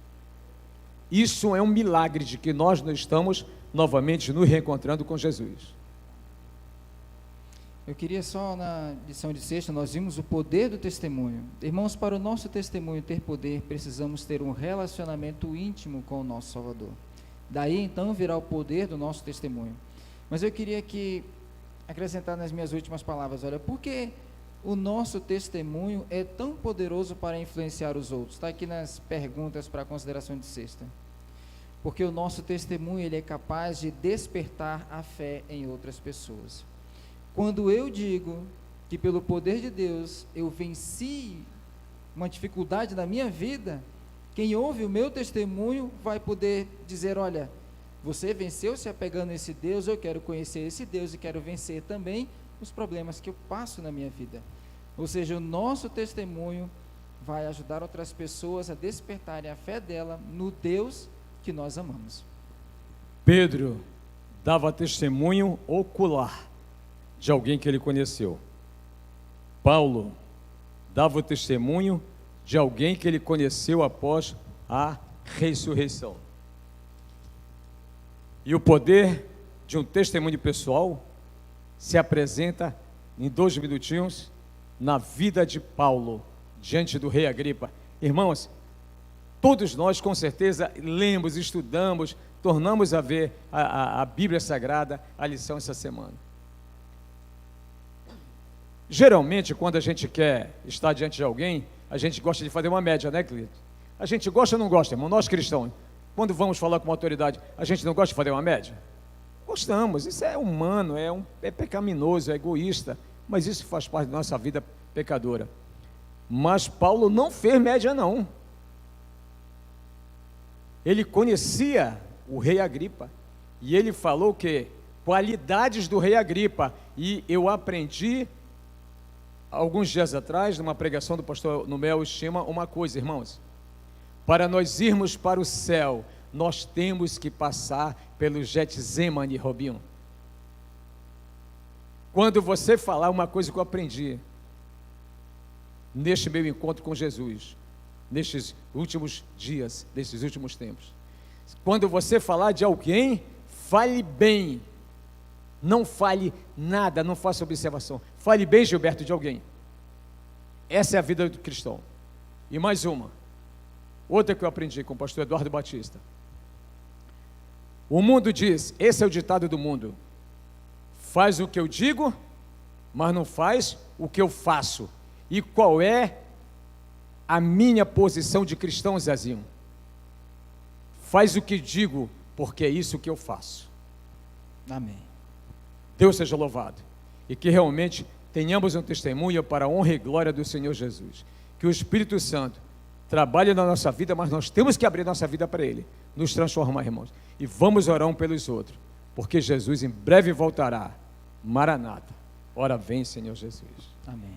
Isso é um milagre de que nós não estamos novamente nos reencontrando com Jesus. Eu queria só, na lição de sexta, nós vimos o poder do testemunho. Irmãos, para o nosso testemunho ter poder, precisamos ter um relacionamento íntimo com o nosso Salvador. Daí, então, virá o poder do nosso testemunho. Mas eu queria acrescentar nas minhas últimas palavras, olha, por que o nosso testemunho é tão poderoso para influenciar os outros? Está aqui nas perguntas para a consideração de sexta. Porque o nosso testemunho, ele é capaz de despertar a fé em outras pessoas. Quando eu digo que pelo poder de Deus eu venci uma dificuldade na minha vida, quem ouve o meu testemunho vai poder dizer, olha, você venceu se apegando a esse Deus, eu quero conhecer esse Deus e quero vencer também os problemas que eu passo na minha vida. Ou seja, o nosso testemunho vai ajudar outras pessoas a despertarem a fé dela no Deus que nós amamos. Pedro dava testemunho ocular de alguém que ele conheceu. Paulo dava o testemunho de alguém que ele conheceu após a ressurreição. E o poder de um testemunho pessoal se apresenta em 2 minutinhos na vida de Paulo, diante do rei Agripa. Irmãos, todos nós com certeza lemos, estudamos, tornamos a ver a Bíblia Sagrada, a lição essa semana. Geralmente, quando a gente quer estar diante de alguém, a gente gosta de fazer uma média, né, Clito? A gente gosta ou não gosta, irmão? Nós cristãos, quando vamos falar com uma autoridade, a gente não gosta de fazer uma média? Gostamos, isso é humano, é pecaminoso, é egoísta, mas isso faz parte da nossa vida pecadora. Mas Paulo não fez média, não. Ele conhecia o rei Agripa, e ele falou que qualidades do rei Agripa, e eu aprendi alguns dias atrás, numa pregação do pastor Numel Estima, uma coisa, irmãos, para nós irmos para o céu, nós temos que passar pelo Getsemane, Robinho. Quando você falar uma coisa que eu aprendi, neste meu encontro com Jesus, nestes últimos dias, nesses últimos tempos, quando você falar de alguém, fale bem, não fale nada, não faça observação, fale bem, Gilberto, de alguém. Essa é a vida do cristão. E mais outra que eu aprendi com o pastor Eduardo Batista. O mundo diz, esse é o ditado do mundo, faz o que eu digo, mas não faz o que eu faço. E qual é a minha posição de cristão, Zezinho? Faz o que digo, porque é isso que eu faço. Amém. Deus seja louvado. E que realmente tenhamos um testemunho para a honra e glória do Senhor Jesus. Que o Espírito Santo trabalhe na nossa vida, mas nós temos que abrir nossa vida para Ele, nos transformar, irmãos. E vamos orar um pelos outros, porque Jesus em breve voltará. Maranata. Ora vem, Senhor Jesus. Amém.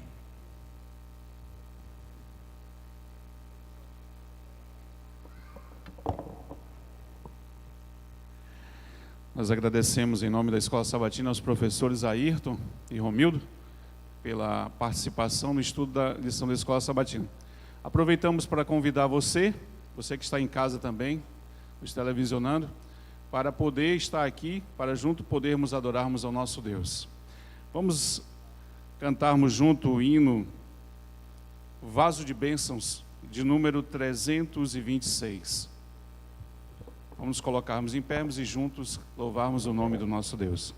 Nós agradecemos em nome da Escola Sabatina aos professores Ayrton e Romildo pela participação no estudo da lição da Escola Sabatina. Aproveitamos para convidar você que está em casa também, nos televisionando, para poder estar aqui, para junto podermos adorarmos ao nosso Deus. Vamos cantarmos junto o hino Vaso de Bênçãos, de número 326. Vamos nos colocarmos em pé e juntos louvarmos o nome do nosso Deus.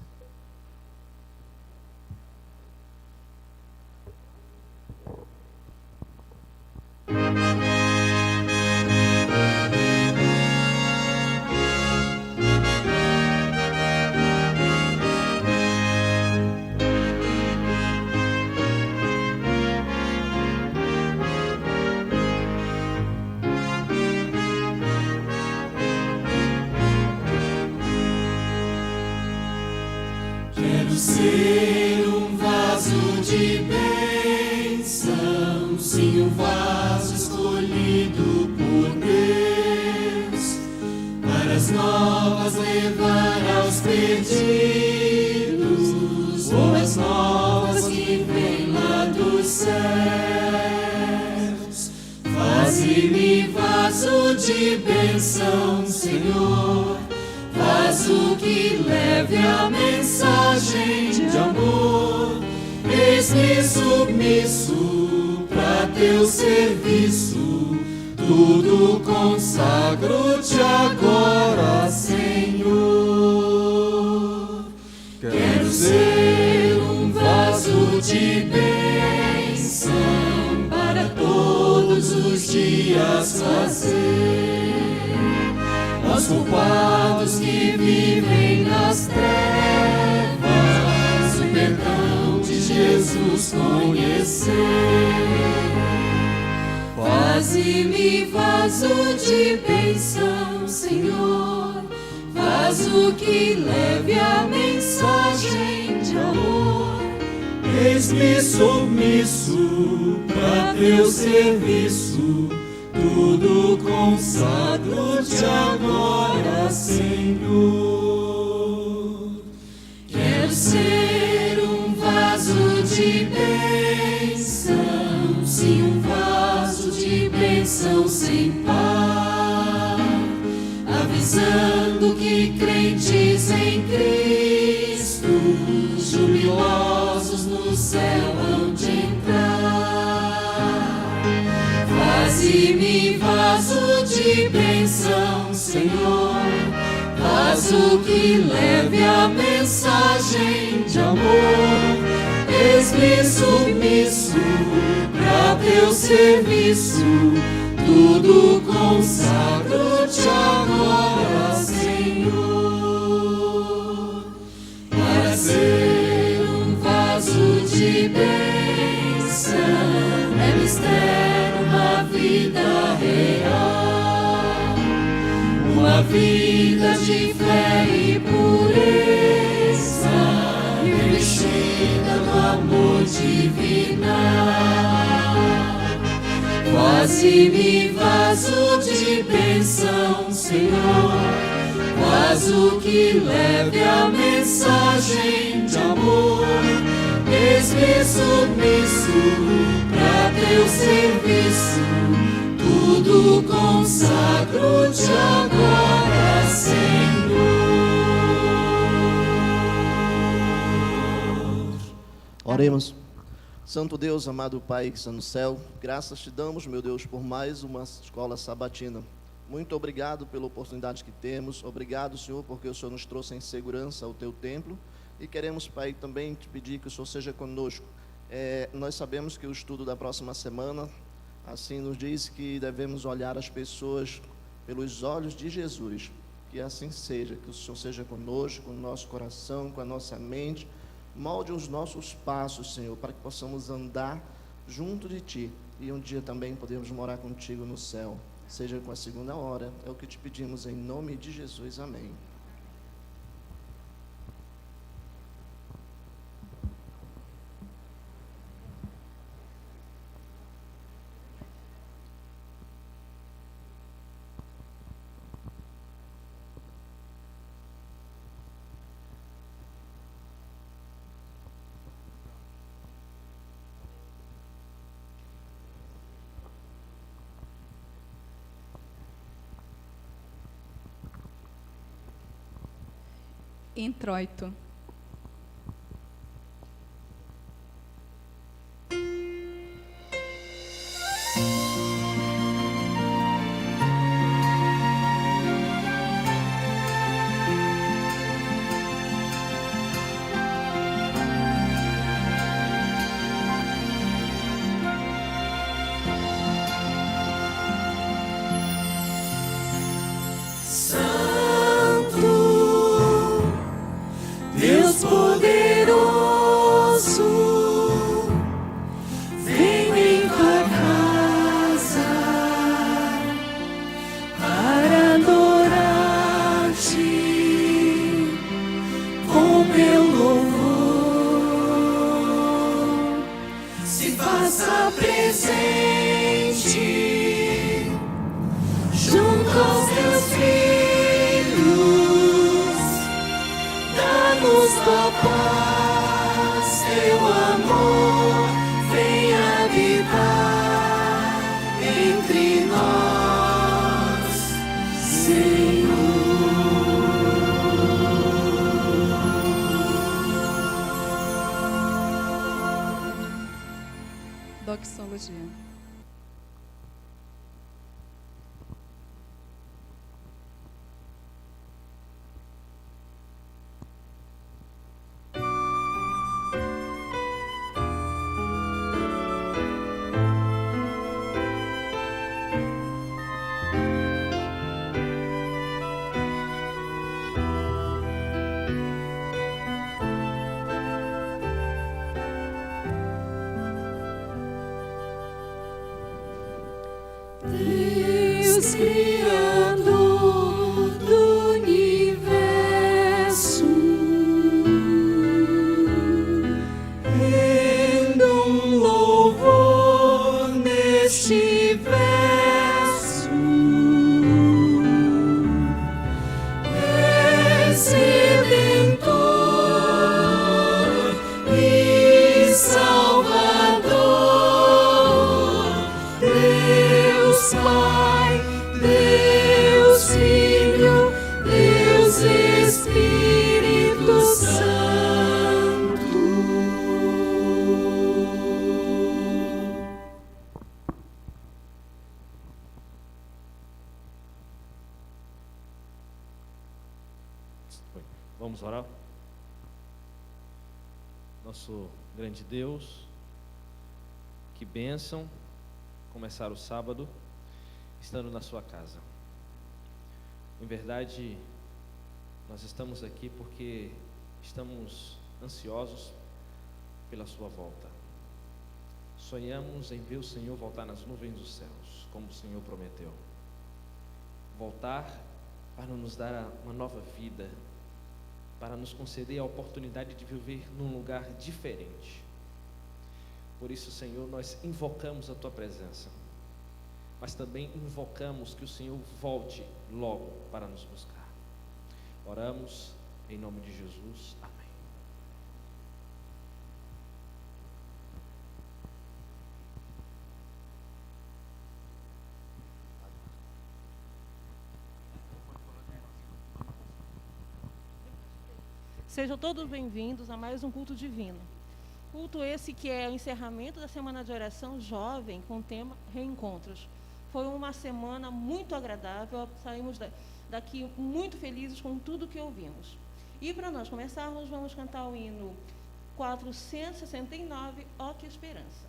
Ser um vaso de bênção, sim, um vaso escolhido por Deus, para as novas levar aos perdidos, boas novas que vêm lá dos céus. Faze-me vaso de bênção, Senhor, vaso que leve a mensagem de amor. Eis-me submisso para teu serviço, tudo consagro-te agora, Senhor. Quero ser um vaso de bênção para todos os dias fazer aos culpados que vivem nas trevas o perdão de Jesus conhecer. Faze-me vaso de bênção, Senhor, vaso que leve a mensagem de amor. Eis-me submisso para teu serviço, tudo consagro-te agora, Senhor. Quero ser um vaso de bênção, sim, um vaso de bênção sem par, avisando que crentes em Cristo, jubilosos no céu hão de entrar. Faze-me vaso de bênção, Senhor, vaso que leve a mensagem de amor. Eis-me submisso para teu serviço, tudo consagro-te agora, Senhor. Para ser um vaso de bênção é mistério, uma vida real, uma vida de fé e pureza, revestida do amor divinal. Faze-me vaso de bênção, Senhor, vaso que leve a mensagem de amor. Eis-me submisso para teu serviço, tudo consagro-te agora, Senhor. Oremos. Santo Deus, amado Pai que está no céu, graças te damos, meu Deus, por mais uma escola sabatina. Muito obrigado pela oportunidade que temos. Obrigado, Senhor, porque o Senhor nos trouxe em segurança ao teu templo. E queremos, Pai, também te pedir que o Senhor seja conosco. Nós sabemos que o estudo da próxima semana, assim nos diz que devemos olhar as pessoas pelos olhos de Jesus. Que assim seja, que o Senhor seja conosco, com o nosso coração, com a nossa mente. Molde os nossos passos, Senhor, para que possamos andar junto de Ti e um dia também podemos morar contigo no céu. Seja com a segunda hora, é o que te pedimos em nome de Jesus. Amém. Introito. Deus poderoso, venho em tua casa para adorar-te com meu louvor. Se faça presente junto aos teus filhos. Dá-nos tua paz, teu amor, vem habitar entre nós, Senhor. Doxologia. Deus Criador do universo, rendo um louvor neste verso. És Redentor e Salvador, Deus Pai, Deus Filho, Deus Espírito Santo. Vamos orar? Nosso grande Deus, que bênção começar o sábado estando na sua casa. Em verdade, nós estamos aqui porque estamos ansiosos pela sua volta. Sonhamos em ver o Senhor voltar nas nuvens dos céus, como o Senhor prometeu. Voltar para nos dar uma nova vida, para nos conceder a oportunidade de viver num lugar diferente. Por isso, Senhor, nós invocamos a Tua presença, mas também invocamos que o Senhor volte logo para nos buscar. Oramos em nome de Jesus. Amém. Sejam todos bem-vindos a mais um culto divino. Culto esse que é o encerramento da semana de oração jovem com o tema Reencontros. Foi uma semana muito agradável, saímos daqui muito felizes com tudo que ouvimos. E para nós começarmos, vamos cantar o hino 469, Ó que Esperança.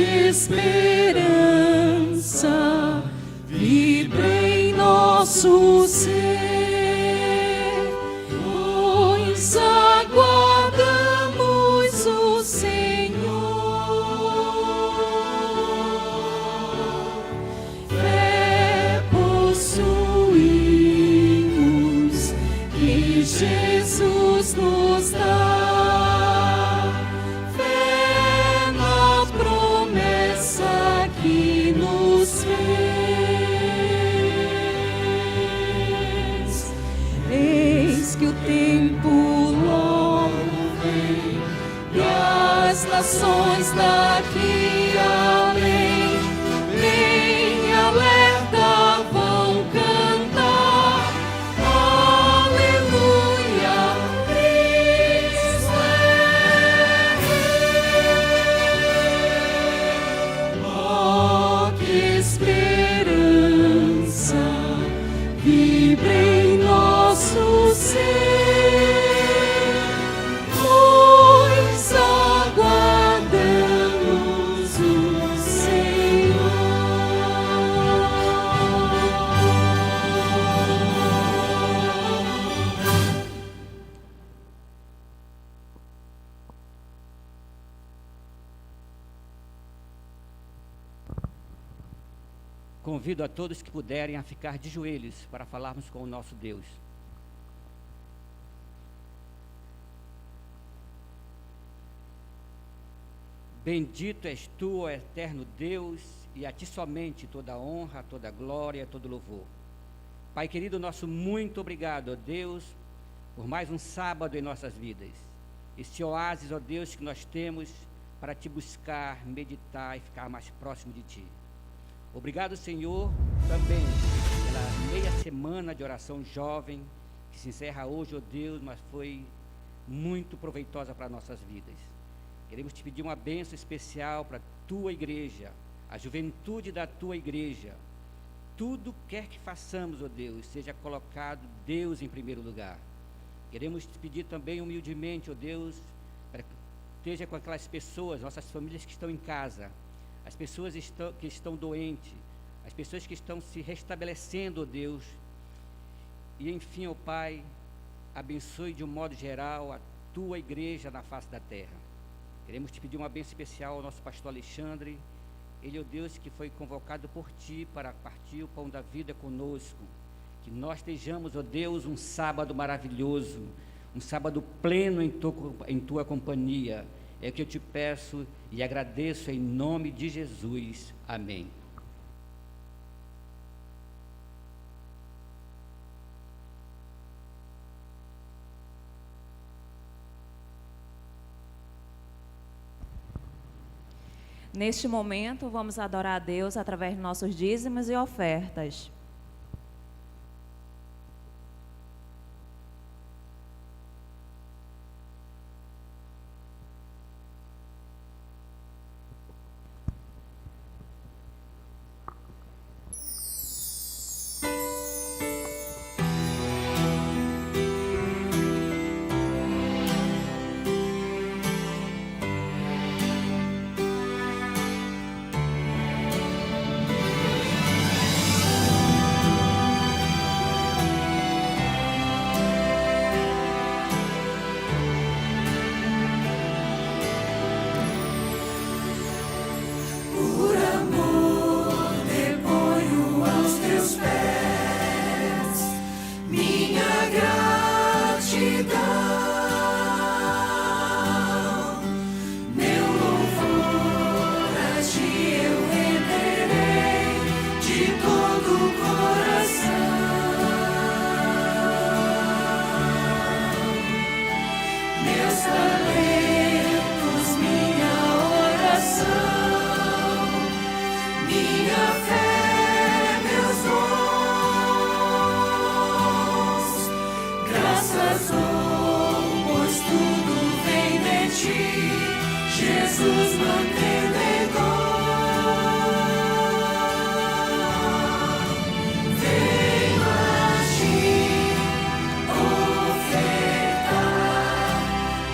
esperança vibra em nosso ser, pois aguardamos o Senhor. Fé possuímos que Jesus nos dá. Nações daqui além, bem alerta vão cantar, aleluia, Cristo é Rei. Oh, que esperança vibra em nosso ser. Convido a todos que puderem a ficar de joelhos para falarmos com o nosso Deus. Bendito és tu, ó eterno Deus, e a ti somente toda honra, toda glória, todo louvor. Pai querido nosso, muito obrigado, ó Deus, por mais um sábado em nossas vidas. Esse oásis, ó Deus, que nós temos para te buscar, meditar e ficar mais próximo de ti. Obrigado, Senhor, também pela meia semana de oração jovem, que se encerra hoje, ó Deus, mas foi muito proveitosa para nossas vidas. Queremos te pedir uma bênção especial para a tua igreja, a juventude da tua igreja. Tudo quer que façamos, ó Deus, seja colocado Deus em primeiro lugar. Queremos te pedir também humildemente, ó Deus, para que esteja com aquelas pessoas, nossas famílias que estão em casa, as pessoas que estão doentes, as pessoas que estão se restabelecendo, ó Deus. E enfim, ó Pai, abençoe de um modo geral a tua igreja na face da terra. Queremos te pedir uma bênção especial ao nosso pastor Alexandre. Ele, ó Deus, que foi convocado por ti para partir o pão da vida conosco. Que nós estejamos, ó Deus, um sábado maravilhoso, um sábado pleno em tua companhia. É o que eu te peço e agradeço em nome de Jesus. Amém. Neste momento, vamos adorar a Deus através de nossos dízimos e ofertas.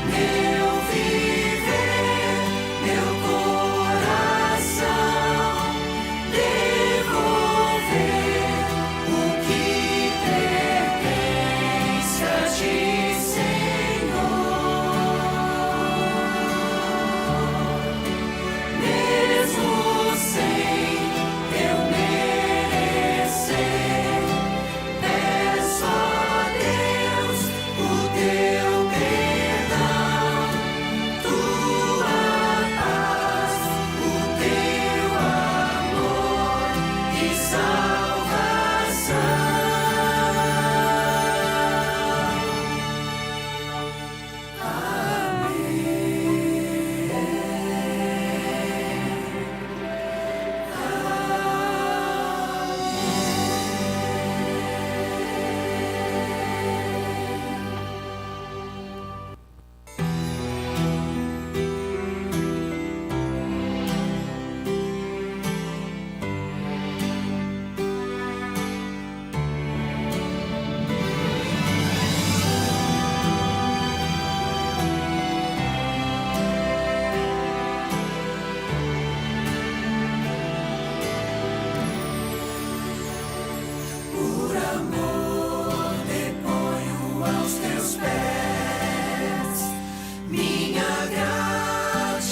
Meu viver, meu coração.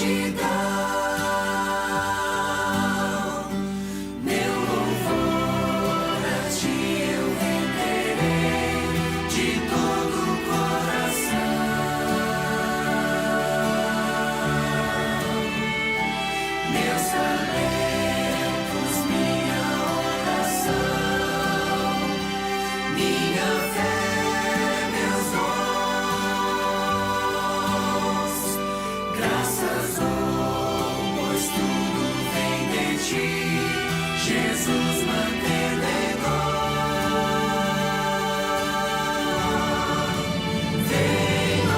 gratidão. Meu louvor a ti eu renderei de todo o coração. Meus talentos, minha oração, minha fé, meus dons, graças dou, pois tudo vem de ti, Jesus mantenedor. Venho a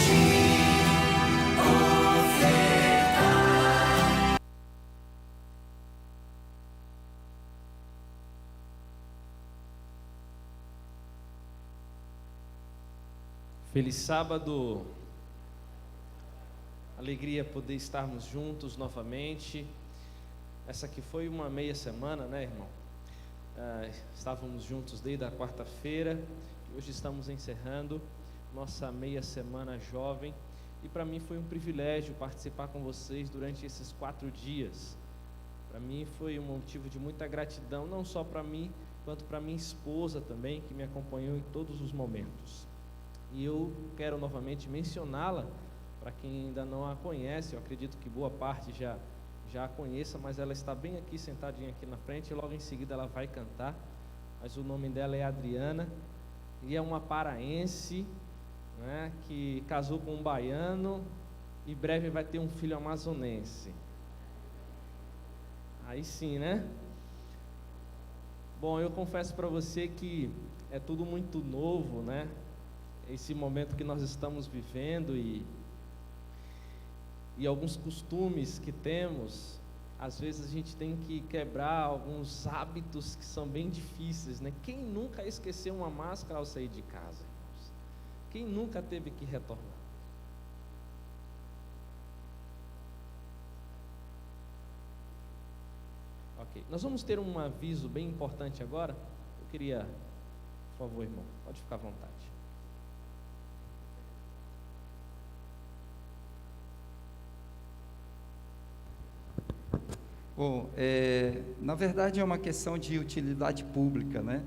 ti ofertar. Feliz sábado. Alegria poder estarmos juntos novamente. Essa aqui foi uma meia semana, né, irmão? Estávamos juntos desde a quarta-feira. Hoje estamos encerrando nossa meia semana jovem. E para mim foi um privilégio participar com vocês durante esses 4 dias. Para mim foi um motivo de muita gratidão, não só para mim, quanto para minha esposa também, que me acompanhou em todos os momentos. E eu quero novamente mencioná-la, para quem ainda não a conhece. Eu acredito que boa parte já a conheça, mas ela está bem aqui, sentadinha aqui na frente, e logo em seguida ela vai cantar. Mas o nome dela é Adriana, e é uma paraense, né, que casou com um baiano, e breve vai ter um filho amazonense. Aí sim, né? Bom, eu confesso para você que é tudo muito novo, né? Esse momento que nós estamos vivendo e alguns costumes que temos, às vezes a gente tem que quebrar alguns hábitos que são bem difíceis, né? Quem nunca esqueceu uma máscara ao sair de casa, irmãos? Quem nunca teve que retornar? Ok, nós vamos ter um aviso bem importante agora. Eu queria, por favor, irmão, pode ficar à vontade. Bom, na verdade é uma questão de utilidade pública, né?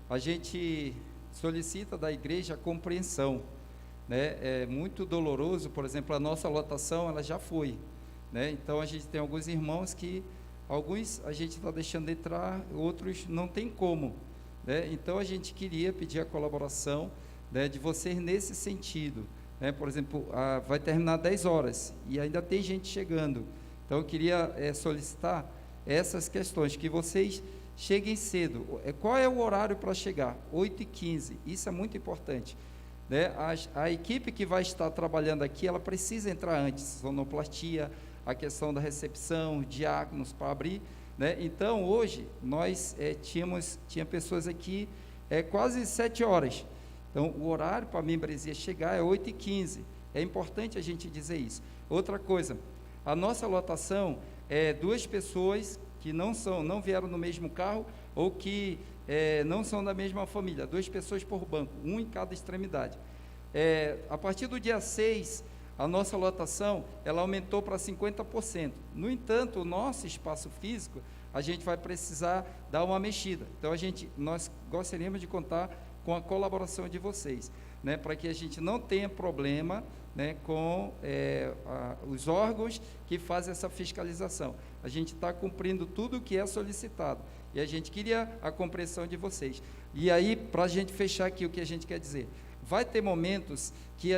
A gente solicita da igreja a compreensão, né? É muito doloroso, por exemplo, a nossa lotação, ela já foi, né? Então a gente tem alguns irmãos que, alguns a gente está deixando entrar, outros não tem como, né? Então a gente queria pedir a colaboração, né, de vocês nesse sentido, né? Por exemplo, vai terminar 10 horas e ainda tem gente chegando. Então, eu queria solicitar essas questões, que vocês cheguem cedo. Qual é o horário para chegar? 8h15, isso é muito importante, né? A equipe que vai estar trabalhando aqui, ela precisa entrar antes, sonoplastia, a questão da recepção, diáconos para abrir, né? Então, hoje, nós tinha pessoas aqui quase 7 horas. Então, o horário para a membresia chegar é 8h15. É importante a gente dizer isso. Outra coisa, a nossa lotação é 2 pessoas que não vieram no mesmo carro ou que não são da mesma família, 2 pessoas por banco, um em cada extremidade. A partir do dia 6, a nossa lotação ela aumentou para 50%. No entanto, o nosso espaço físico, a gente vai precisar dar uma mexida. Então, nós gostaríamos de contar com a colaboração de vocês, né, para que a gente não tenha problema, né, com os órgãos que fazem essa fiscalização. A gente está cumprindo tudo o que é solicitado, e a gente queria a compreensão de vocês. E aí, para a gente fechar aqui o que a gente quer dizer, vai ter momentos que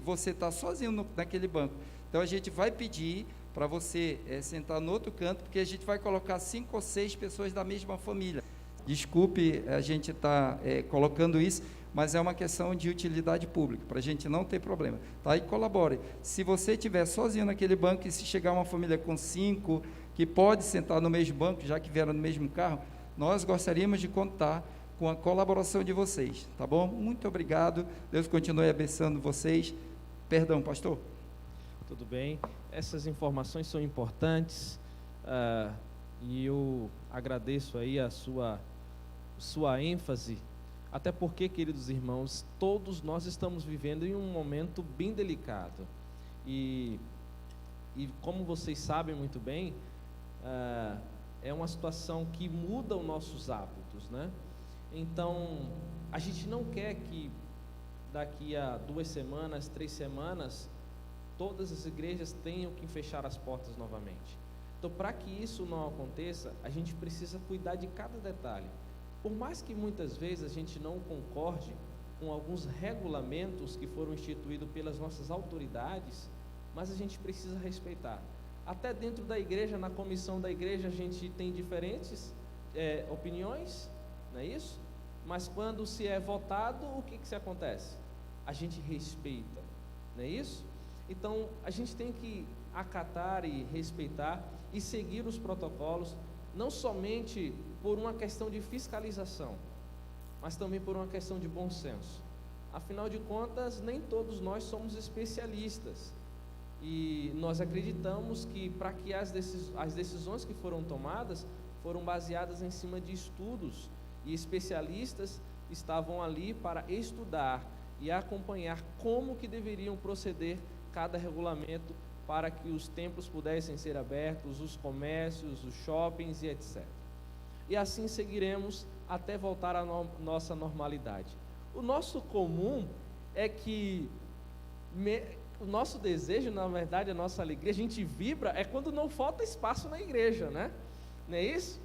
você está sozinho naquele banco, então a gente vai pedir para você sentar no outro canto, porque a gente vai colocar 5 ou 6 pessoas da mesma família. Desculpe a gente estar colocando isso, mas é uma questão de utilidade pública, para a gente não ter problema, tá? E colabore. Se você estiver sozinho naquele banco e se chegar uma família com 5, que pode sentar no mesmo banco, já que vieram no mesmo carro, nós gostaríamos de contar com a colaboração de vocês, tá bom? Muito obrigado, Deus continue abençoando vocês. Perdão, pastor. Tudo bem, essas informações são importantes, e eu agradeço aí a sua ênfase, até porque, queridos irmãos, todos nós estamos vivendo em um momento bem delicado, e e como vocês sabem muito bem, é uma situação que muda os nossos hábitos, né? Então, a gente não quer que daqui a 2 semanas, 3 semanas, todas as igrejas tenham que fechar as portas novamente. Então, para que isso não aconteça, a gente precisa cuidar de cada detalhe. Por mais que muitas vezes a gente não concorde com alguns regulamentos que foram instituídos pelas nossas autoridades, mas a gente precisa respeitar. Até dentro da igreja, na comissão da igreja, a gente tem diferentes opiniões, não é isso? Mas quando se é votado, o que se acontece? A gente respeita, não é isso? Então, a gente tem que acatar e respeitar e seguir os protocolos, não somente por uma questão de fiscalização, mas também por uma questão de bom senso. Afinal de contas, nem todos nós somos especialistas. E nós acreditamos que para que as decisões que foram tomadas foram baseadas em cima de estudos, e especialistas estavam ali para estudar e acompanhar como que deveriam proceder cada regulamento para que os templos pudessem ser abertos, os comércios, os shoppings e etc. E assim seguiremos até voltar à nossa normalidade. O nosso comum é que o nosso desejo, na verdade, a nossa alegria, a gente vibra, é quando não falta espaço na igreja, né? Não é isso?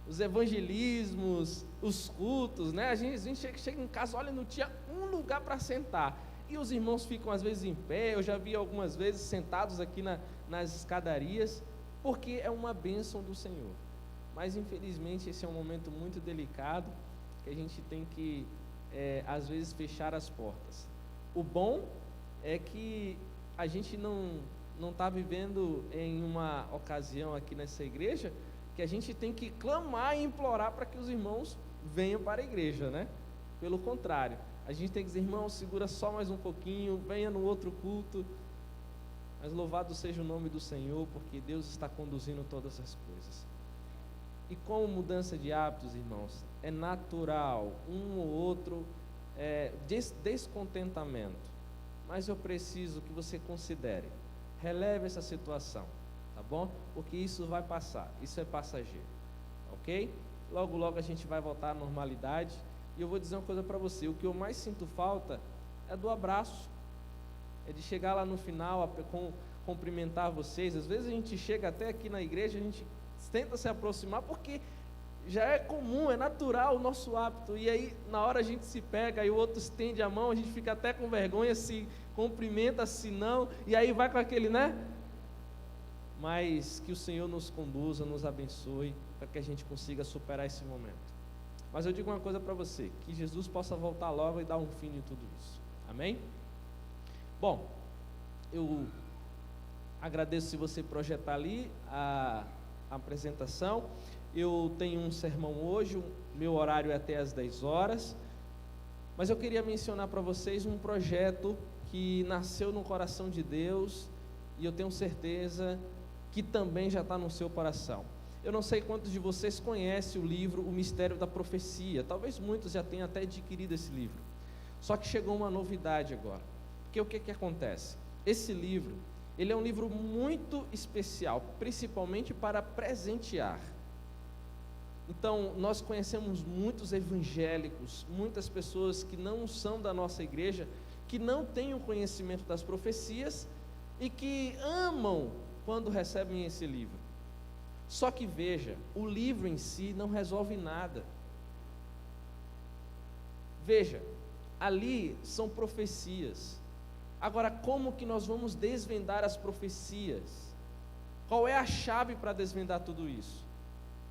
Os evangelismos, os cultos, né? A gente chega em casa, olha, não tinha um lugar para sentar. E os irmãos ficam às vezes em pé, eu já vi algumas vezes sentados aqui nas escadarias, porque é uma bênção do Senhor. Mas infelizmente esse é um momento muito delicado, que a gente tem que, às vezes, fechar as portas. O bom é que a gente não está vivendo em uma ocasião aqui nessa igreja que a gente tem que clamar e implorar para que os irmãos venham para a igreja, né? Pelo contrário, a gente tem que dizer, irmão, segura só mais um pouquinho, venha no outro culto. Mas louvado seja o nome do Senhor, porque Deus está conduzindo todas as coisas. E como mudança de hábitos, irmãos, é natural, um ou outro descontentamento. Mas eu preciso que você considere, releve essa situação, tá bom? Porque isso vai passar, isso é passageiro, ok? Logo, logo a gente vai voltar à normalidade. E eu vou dizer uma coisa para você, o que eu mais sinto falta é do abraço, é de chegar lá no final, cumprimentar vocês. Às vezes a gente chega até aqui na igreja, a gente tenta se aproximar, porque já é comum, é natural o nosso hábito, e aí na hora a gente se pega e o outro estende a mão, a gente fica até com vergonha, se cumprimenta, se não, e aí vai com aquele, né? Mas que o Senhor nos conduza, nos abençoe, para que a gente consiga superar esse momento. Mas eu digo uma coisa para você, que Jesus possa voltar logo e dar um fim em tudo isso, amém? Bom, eu agradeço se você projetar ali a apresentação. Eu tenho um sermão hoje, o meu horário é até às 10 horas, mas eu queria mencionar para vocês um projeto que nasceu no coração de Deus, e eu tenho certeza que também já está no seu coração. Eu não sei quantos de vocês conhecem o livro O Mistério da Profecia, talvez muitos já tenham até adquirido esse livro, só que chegou uma novidade agora, porque o que acontece? Esse livro, ele é um livro muito especial, principalmente para presentear. Então, nós conhecemos muitos evangélicos, muitas pessoas que não são da nossa igreja, que não têm o conhecimento das profecias e que amam quando recebem esse livro. Só que veja, o livro em si não resolve nada. Veja, ali são profecias. Agora, como que nós vamos desvendar as profecias? Qual é a chave para desvendar tudo isso?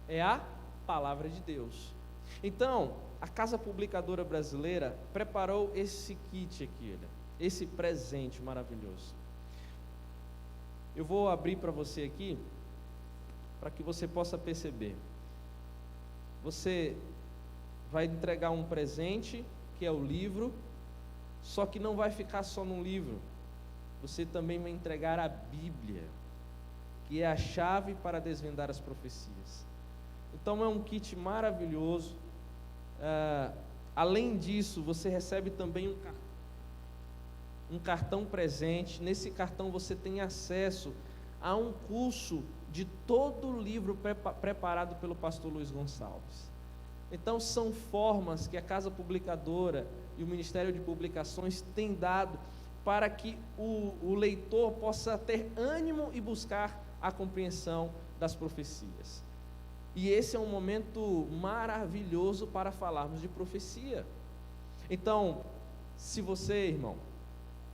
É a Palavra de Deus. Então, a Casa Publicadora Brasileira preparou esse kit aqui, esse presente maravilhoso. Eu vou abrir para você aqui, para que você possa perceber. Você vai entregar um presente, que é o livro, só que não vai ficar só no livro. Você também vai entregar a Bíblia, que é a chave para desvendar as profecias. Então é um kit maravilhoso. Além disso, você recebe também um cartão presente. Nesse cartão você tem acesso há um curso de todo o livro preparado pelo pastor Luiz Gonçalves. Então, são formas que a Casa Publicadora e o Ministério de Publicações têm dado para que o leitor possa ter ânimo e buscar a compreensão das profecias. E esse é um momento maravilhoso para falarmos de profecia. Então, se você, irmão,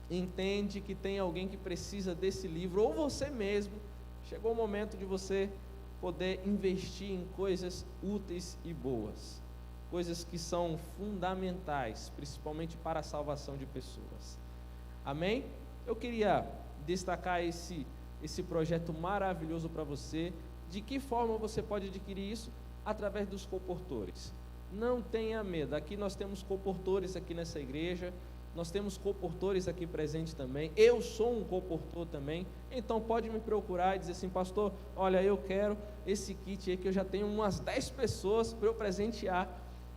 entende que tem alguém que precisa desse livro, ou você mesmo, chegou o momento de você poder investir em coisas úteis e boas, coisas que são fundamentais, principalmente para a salvação de pessoas. Amém? Eu queria destacar esse projeto maravilhoso para você. De que forma você pode adquirir isso? Através dos colportores. Não tenha medo, aqui nós temos colportores aqui nessa igreja, nós temos colportores aqui presentes também, eu sou um colportor também, então pode me procurar e dizer assim: pastor, olha, eu quero esse kit aí que eu já tenho umas 10 pessoas para eu presentear,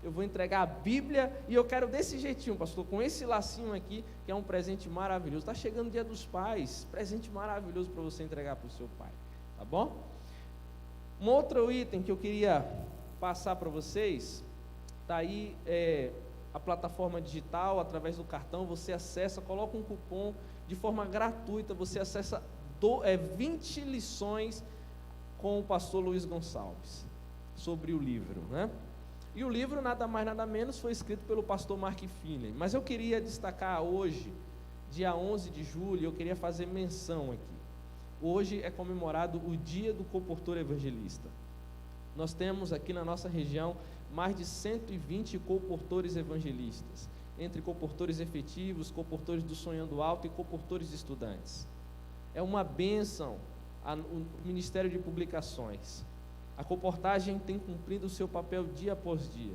eu vou entregar a Bíblia e eu quero desse jeitinho, pastor, com esse lacinho aqui, que é um presente maravilhoso. Está chegando o Dia dos Pais, presente maravilhoso para você entregar para o seu pai, tá bom? Um outro item que eu queria passar para vocês, está aí a plataforma digital, através do cartão, você acessa, coloca um cupom de forma gratuita, você acessa 20 lições com o pastor Luiz Gonçalves, sobre o livro, né? E o livro, nada mais nada menos, foi escrito pelo pastor Mark Finney. Mas eu queria destacar hoje, dia 11 de julho, eu queria fazer menção aqui. Hoje é comemorado o Dia do Colportor Evangelista. Nós temos aqui na nossa região mais de 120 colportores evangelistas, entre colportores efetivos, colportores do Sonhando Alto e colportores de estudantes. É uma bênção o Ministério de Publicações. A colportagem tem cumprido o seu papel dia após dia.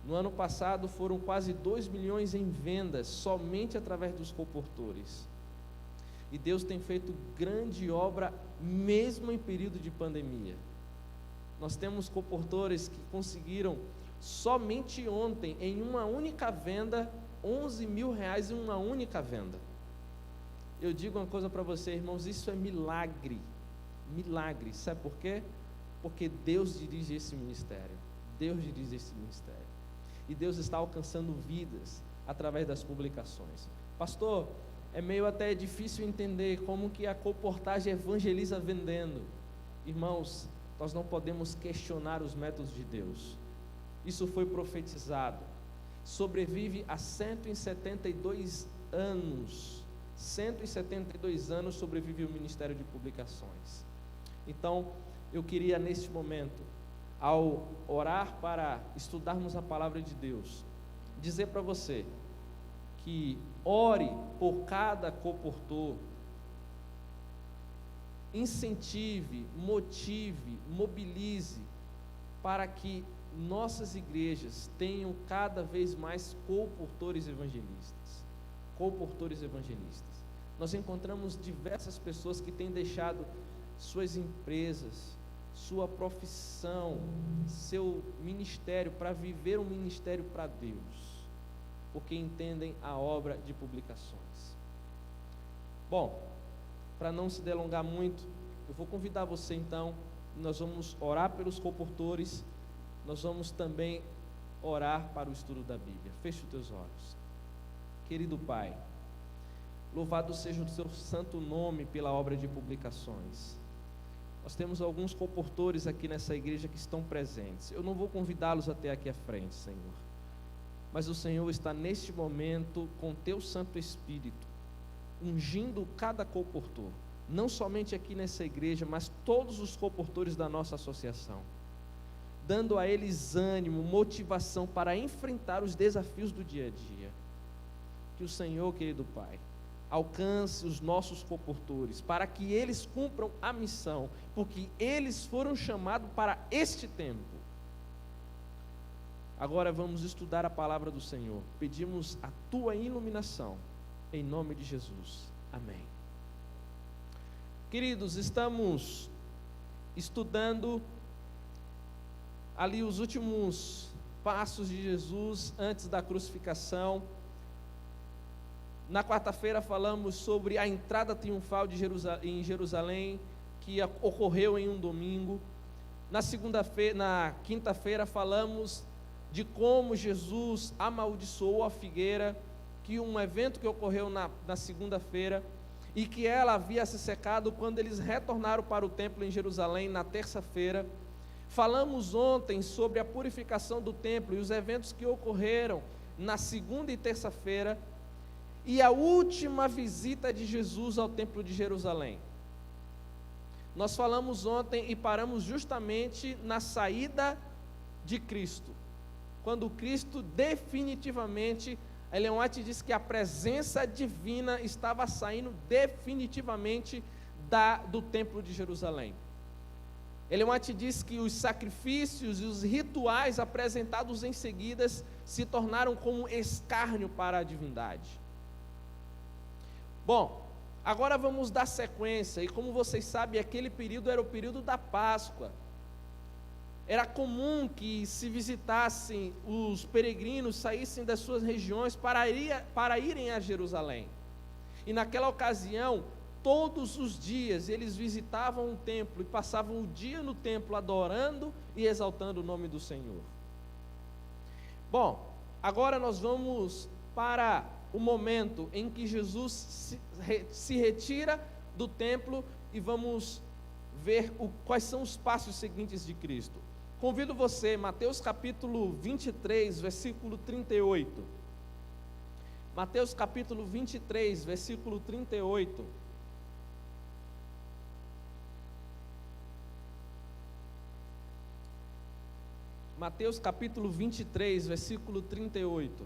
No ano passado foram quase 2 milhões em vendas, somente através dos colportores. E Deus tem feito grande obra, mesmo em período de pandemia. Nós temos colportores que conseguiram, somente ontem, em uma única venda, R$11 mil em uma única venda. Eu digo uma coisa para você, irmãos, isso é milagre. Milagre. Sabe por quê? Porque Deus dirige esse ministério. Deus dirige esse ministério. E Deus está alcançando vidas através das publicações. Pastor, é meio até difícil entender como que a colportagem evangeliza vendendo. Irmãos, nós não podemos questionar os métodos de Deus. Isso foi profetizado. Sobrevive a 172 anos. 172 anos sobrevive o Ministério de Publicações. Então, eu queria neste momento, ao orar para estudarmos a palavra de Deus, dizer para você que ore por cada colportor, incentive, motive, mobilize para que nossas igrejas tenham cada vez mais colportores evangelistas. Colportores evangelistas. Nós encontramos diversas pessoas que têm deixado suas empresas, sua profissão, seu ministério, para viver um ministério para Deus, porque entendem a obra de publicações. Bom, para não se delongar muito, eu vou convidar você então, nós vamos orar pelos colportores, nós vamos também orar para o estudo da Bíblia. Feche os teus olhos. Querido Pai, louvado seja o seu santo nome pela obra de publicações. Nós temos alguns colportores aqui nessa igreja que estão presentes. Eu não vou convidá-los até aqui à frente, Senhor. Mas o Senhor está neste momento com teu Santo Espírito, ungindo cada colportor. Não somente aqui nessa igreja, mas todos os colportores da nossa associação. Dando a eles ânimo, motivação para enfrentar os desafios do dia a dia. Que o Senhor, querido Pai, alcance os nossos colportores, para que eles cumpram a missão, porque eles foram chamados para este tempo. Agora vamos estudar a palavra do Senhor. Pedimos a tua iluminação, em nome de Jesus. Amém. Queridos, estamos estudando ali os últimos passos de Jesus antes da crucificação. Na quarta-feira falamos sobre a entrada triunfal em Jerusalém, que ocorreu em um domingo. Na quinta-feira falamos de como Jesus amaldiçoou a figueira, que um evento que ocorreu na segunda-feira, e que ela havia se secado quando eles retornaram para o templo em Jerusalém na terça-feira. Falamos ontem sobre a purificação do templo e os eventos que ocorreram na segunda e terça-feira, e a última visita de Jesus ao templo de Jerusalém. Nós falamos ontem e paramos justamente na saída de Cristo, quando Cristo definitivamente, Ellen White diz que a presença divina estava saindo definitivamente do templo de Jerusalém. Ellen White diz que os sacrifícios e os rituais apresentados em seguida se tornaram como escárnio para a divindade. Bom, agora vamos dar sequência, e como vocês sabem, aquele período era o período da Páscoa. Era comum que se visitassem, os peregrinos saíssem das suas regiões para irem a Jerusalém. E naquela ocasião, todos os dias eles visitavam o templo e passavam o dia no templo adorando e exaltando o nome do Senhor. Bom, agora nós vamos para o momento em que Jesus se retira do templo e vamos ver quais são os passos seguintes de Cristo. Convido você, Mateus capítulo 23, versículo 38. Mateus capítulo 23, versículo 38. Mateus capítulo 23, versículo 38.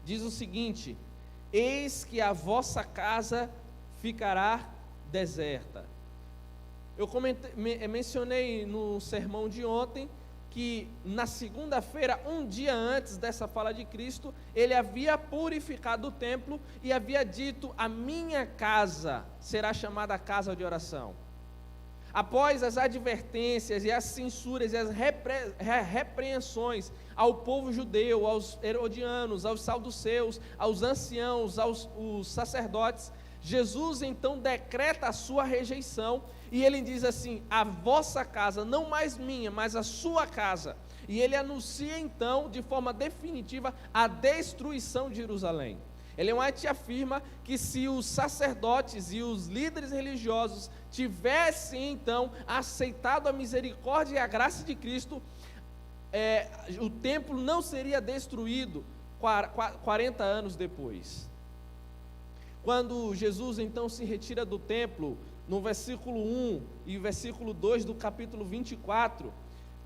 Diz o seguinte: eis que a vossa casa ficará deserta. Eu mencionei no sermão de ontem que na segunda-feira, um dia antes dessa fala de Cristo, ele havia purificado o templo e havia dito: a minha casa será chamada casa de oração. Após as advertências e as censuras e as repreensões ao povo judeu, aos herodianos, aos saduceus, aos anciãos, os sacerdotes, Jesus então decreta a sua rejeição e ele diz assim: a vossa casa, não mais minha, mas a sua casa. E ele anuncia então de forma definitiva a destruição de Jerusalém. Ellen White afirma que se os sacerdotes e os líderes religiosos tivessem então aceitado a misericórdia e a graça de Cristo, o templo não seria destruído 40 anos depois. Quando Jesus então se retira do templo, no versículo 1 e versículo 2 do capítulo 24,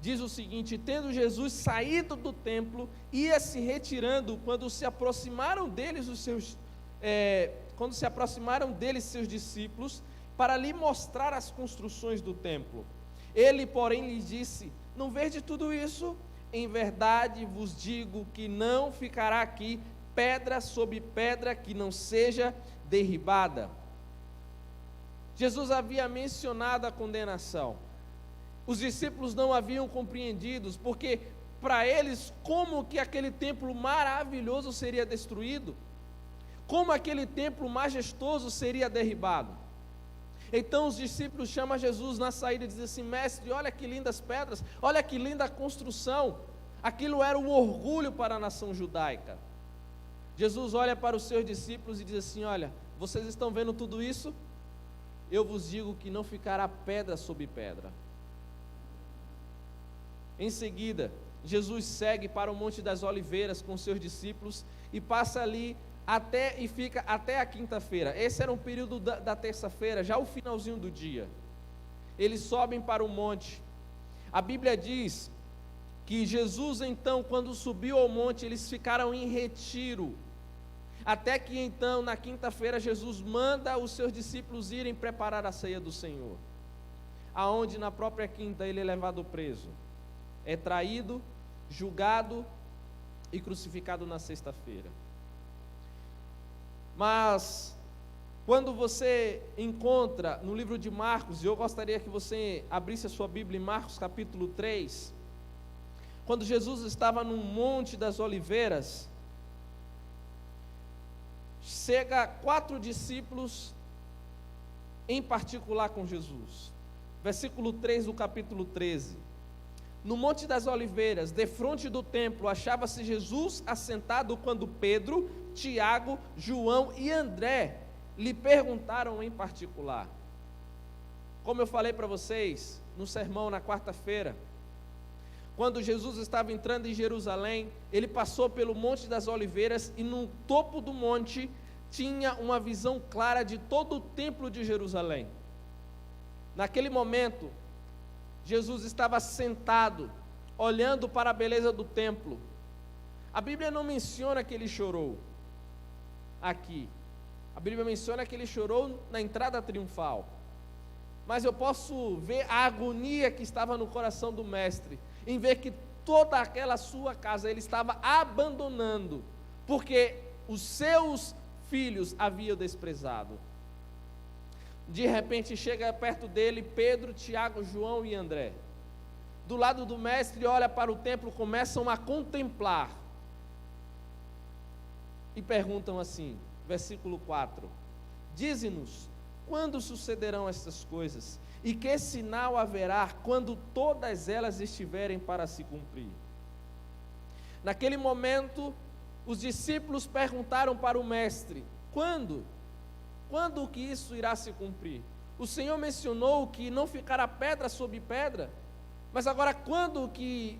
diz o seguinte: tendo Jesus saído do templo, ia se retirando, quando se aproximaram deles seus discípulos, para lhe mostrar as construções do templo. Ele, porém, lhes disse: não vede tudo isso? Em verdade vos digo que não ficará aqui pedra sobre pedra que não seja derribada. Jesus havia mencionado a condenação. Os discípulos não haviam compreendido, porque para eles, como que aquele templo maravilhoso seria destruído? Como aquele templo majestoso seria derribado? Então os discípulos chamam Jesus na saída e dizem assim: mestre, olha que lindas pedras, olha que linda construção. Aquilo era um orgulho para a nação judaica. Jesus olha para os seus discípulos e diz assim: olha, vocês estão vendo tudo isso? Eu vos digo que não ficará pedra sobre pedra. Em seguida, Jesus segue para o Monte das Oliveiras com seus discípulos e passa ali e fica até a quinta-feira. Esse era um período da terça-feira, já o finalzinho do dia. Eles sobem para o monte. A Bíblia diz que Jesus então, quando subiu ao monte, eles ficaram em retiro. Até que então, na quinta-feira, Jesus manda os seus discípulos irem preparar a ceia do Senhor. Aonde na própria quinta ele é levado preso. É traído, julgado e crucificado na sexta-feira. Mas, quando você encontra no livro de Marcos, e eu gostaria que você abrisse a sua Bíblia em Marcos capítulo 3, quando Jesus estava no Monte das Oliveiras, chega 4 discípulos em particular com Jesus. Versículo 3 do capítulo 13. No Monte das Oliveiras, defronte do templo, achava-se Jesus assentado quando Pedro, Tiago, João e André lhe perguntaram em particular. Como eu falei para vocês no sermão na quarta-feira, quando Jesus estava entrando em Jerusalém, ele passou pelo Monte das Oliveiras e no topo do monte tinha uma visão clara de todo o templo de Jerusalém. Naquele momento, Jesus estava sentado, olhando para a beleza do templo. A Bíblia não menciona que ele chorou aqui. A Bíblia menciona que ele chorou na entrada triunfal. Mas eu posso ver a agonia que estava no coração do mestre, em ver que toda aquela sua casa ele estava abandonando, porque os seus filhos haviam desprezado. De repente chega perto dele Pedro, Tiago, João e André. Do lado do mestre, olha para o templo, começam a contemplar. E perguntam assim, versículo 4: Dize-nos, quando sucederão estas coisas? E que sinal haverá quando todas elas estiverem para se cumprir? Naquele momento, os discípulos perguntaram para o mestre: quando? Quando que isso irá se cumprir? O Senhor mencionou que não ficará pedra sobre pedra, mas agora quando que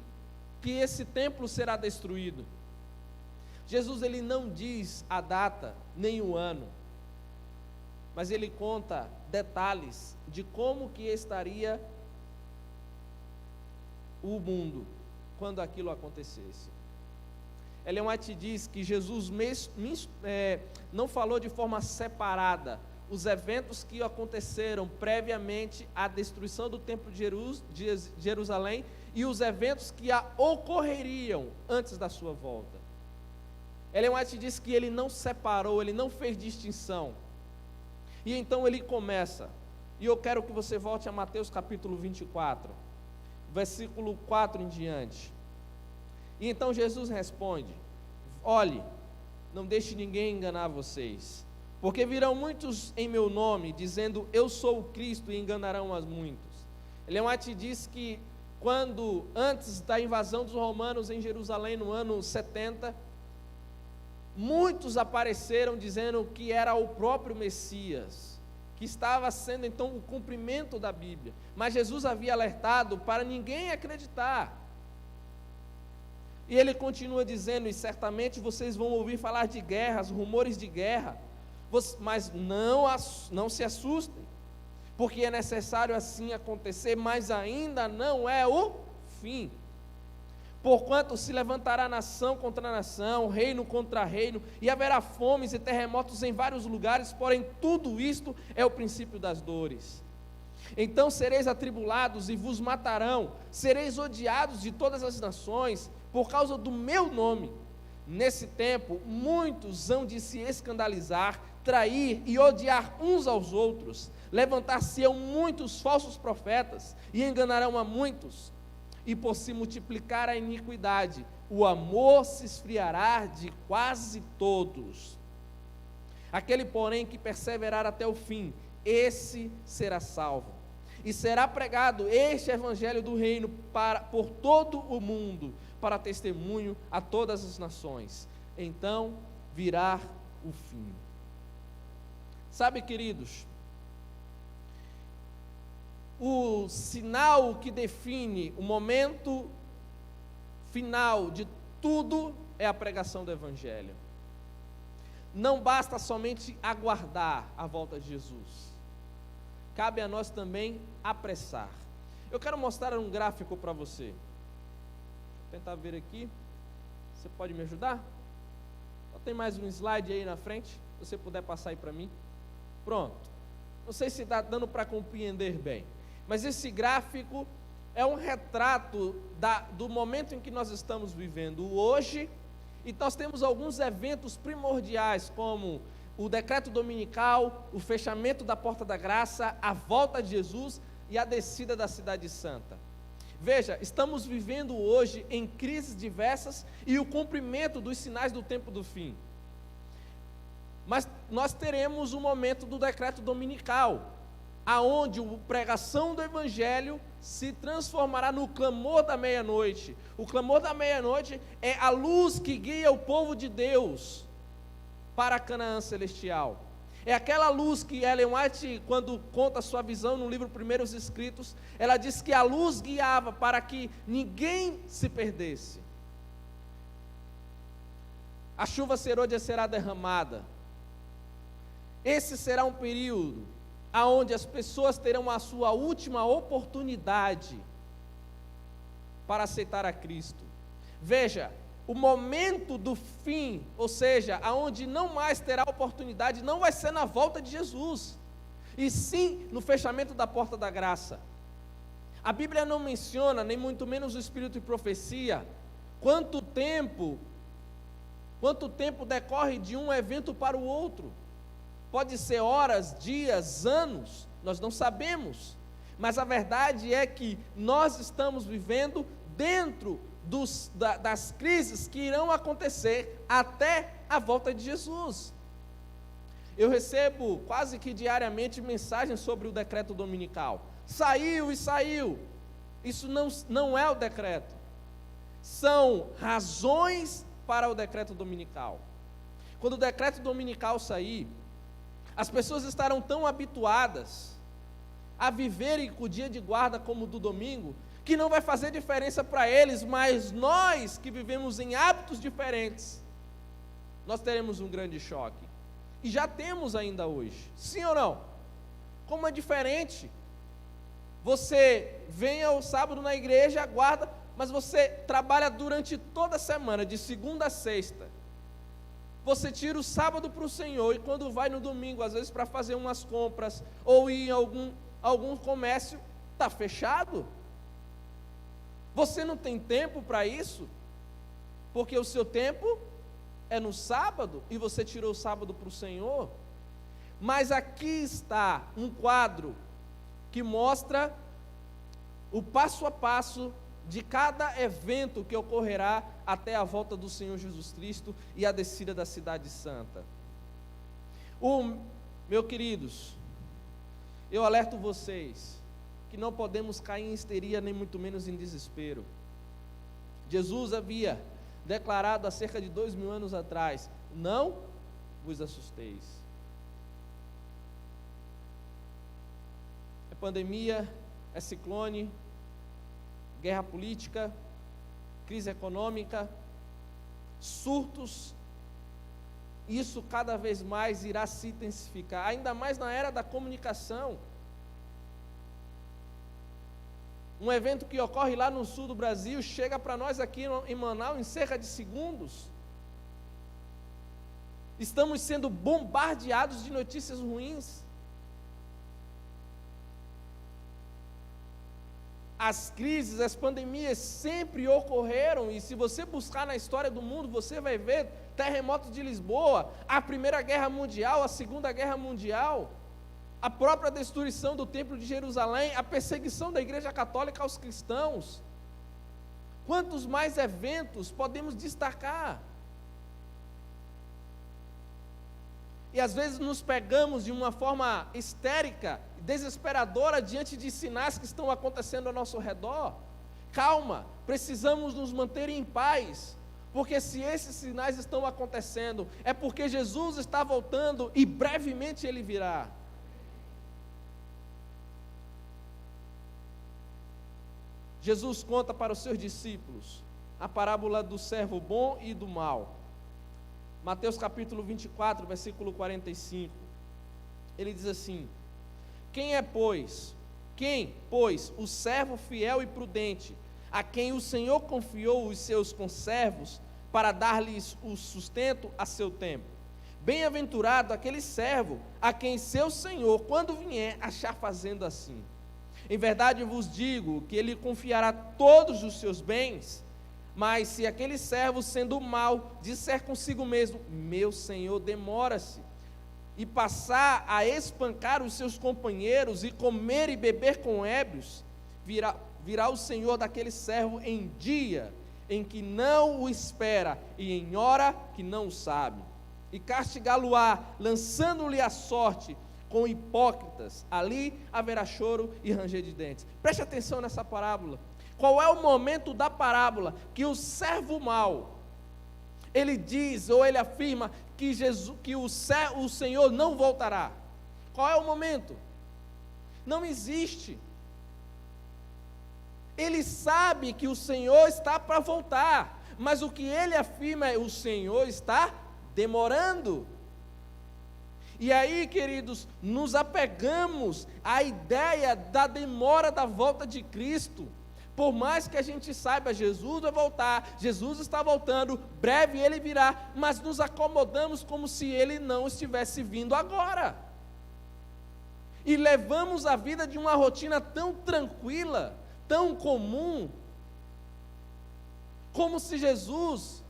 esse templo será destruído? Jesus ele não diz a data nem o ano, mas ele conta detalhes de como que estaria o mundo quando aquilo acontecesse. Ellen White diz que Jesus não falou de forma separada os eventos que aconteceram previamente à destruição do templo de Jerusalém e os eventos que ocorreriam antes da sua volta. Ellen White diz que ele não separou, ele não fez distinção. E então ele começa, e eu quero que você volte a Mateus capítulo 24, versículo 4 em diante. E então Jesus responde: olhe, não deixe ninguém enganar vocês, porque virão muitos em meu nome, dizendo eu sou o Cristo, e enganarão a muitos. Ellen White diz que antes da invasão dos romanos em Jerusalém, no ano 70, muitos apareceram dizendo que era o próprio Messias, que estava sendo então o cumprimento da Bíblia, mas Jesus havia alertado para ninguém acreditar. E ele continua dizendo: e certamente vocês vão ouvir falar de guerras, rumores de guerra, mas não se assustem, porque é necessário assim acontecer, mas ainda não é o fim. Porquanto se levantará nação contra nação, reino contra reino, e haverá fomes e terremotos em vários lugares, porém tudo isto é o princípio das dores. Então sereis atribulados e vos matarão, sereis odiados de todas as nações, por causa do meu nome. Nesse tempo, muitos hão de se escandalizar, trair e odiar uns aos outros. Levantar-se-ão muitos falsos profetas e enganarão a muitos. E por se multiplicar a iniquidade, o amor se esfriará de quase todos. Aquele, porém, que perseverar até o fim, esse será salvo. E será pregado este evangelho do reino por todo o mundo, para testemunho a todas as nações. Então virá o fim. Sabe, queridos, o sinal que define o momento final de tudo é a pregação do evangelho. Não basta somente aguardar a volta de Jesus. Cabe a nós também apressar. Eu quero mostrar um gráfico para você. Vou tentar ver aqui. Você pode me ajudar? Só tem mais um slide aí na frente. Se você puder passar aí para mim. Pronto. Não sei se está dando para compreender bem. Mas esse gráfico é um retrato do momento em que nós estamos vivendo hoje. E nós temos alguns eventos primordiais, como o decreto dominical, o fechamento da porta da graça, a volta de Jesus e a descida da cidade santa. Veja, estamos vivendo hoje em crises diversas e o cumprimento dos sinais do tempo do fim. Mas nós teremos o momento do decreto dominical, aonde a pregação do evangelho se transformará no clamor da meia-noite. O clamor da meia-noite é a luz que guia o povo de Deus para a Canaã celestial. É aquela luz que Ellen White, quando conta a sua visão no livro Primeiros Escritos, ela diz que a luz guiava para que ninguém se perdesse. A chuva serôdia será derramada. Esse será um período aonde as pessoas terão a sua última oportunidade para aceitar a Cristo. Veja, o momento do fim, ou seja, aonde não mais terá oportunidade, não vai ser na volta de Jesus, e sim no fechamento da porta da graça. A Bíblia não menciona, nem muito menos o Espírito de profecia, quanto tempo decorre de um evento para o outro. Pode ser horas, dias, anos, nós não sabemos, mas a verdade é que nós estamos vivendo dentro das crises que irão acontecer até a volta de Jesus. Eu recebo quase que diariamente mensagens sobre o decreto dominical. Saiu e saiu. Isso não é o decreto. São razões para o decreto dominical. Quando o decreto dominical sair, as pessoas estarão tão habituadas a viverem com o dia de guarda como o do domingo, que não vai fazer diferença para eles, mas nós que vivemos em hábitos diferentes, nós teremos um grande choque. E já temos ainda hoje, sim ou não? Como é diferente? Você vem ao sábado na igreja, aguarda, mas você trabalha durante toda a semana, de segunda a sexta. Você tira o sábado para o Senhor, e quando vai no domingo, às vezes para fazer umas compras, ou ir em algum comércio, está fechado. Você não tem tempo para isso, porque o seu tempo é no sábado, e você tirou o sábado para o Senhor. Mas aqui está um quadro que mostra o passo a passo de cada evento que ocorrerá até a volta do Senhor Jesus Cristo e a descida da cidade santa. Meus queridos, eu alerto vocês que não podemos cair em histeria, nem muito menos em desespero. Jesus havia declarado há cerca de 2000 anos atrás: não vos assusteis. É pandemia, é ciclone, guerra política, crise econômica, surtos. Isso cada vez mais irá se intensificar, ainda mais na era da comunicação. Um evento que ocorre lá no sul do Brasil chega para nós aqui em Manaus em cerca de segundos. Estamos sendo bombardeados de notícias ruins. As crises, as pandemias sempre ocorreram, e se você buscar na história do mundo, você vai ver terremotos de Lisboa, a Primeira Guerra Mundial, a Segunda Guerra Mundial, a própria destruição do Templo de Jerusalém, a perseguição da Igreja Católica aos cristãos. Quantos mais eventos podemos destacar? E às vezes nos pegamos de uma forma histérica, desesperadora, diante de sinais que estão acontecendo ao nosso redor. Calma, precisamos nos manter em paz, porque se esses sinais estão acontecendo, é porque Jesus está voltando e brevemente Ele virá. Jesus conta para os seus discípulos a parábola do servo bom e do mau. Mateus capítulo 24, versículo 45. Ele diz assim: Quem, pois, o servo fiel e prudente, a quem o Senhor confiou os seus conservos para dar-lhes o sustento a seu tempo? Bem-aventurado aquele servo a quem seu Senhor, quando vier, achar fazendo assim. Em verdade vos digo que ele confiará todos os seus bens. Mas se aquele servo, sendo mau, disser consigo mesmo: meu senhor demora-se, e passar a espancar os seus companheiros, e comer e beber com ébrios, virá o senhor daquele servo em dia em que não o espera, e em hora que não o sabe, e castigá-lo-á, lançando-lhe a sorte com hipócritas. Ali haverá choro e ranger de dentes. Preste atenção nessa parábola. Qual é o momento da parábola que o servo mau, ele diz ou ele afirma que o Senhor não voltará? Qual é o momento? Não existe. Ele sabe que o Senhor está para voltar, mas o que ele afirma é: o Senhor está demorando. E aí, queridos, nos apegamos à ideia da demora da volta de Cristo. Por mais que a gente saiba, Jesus vai voltar, Jesus está voltando, breve ele virá, mas nos acomodamos como se ele não estivesse vindo agora. E levamos a vida de uma rotina tão tranquila, tão comum, como se Jesus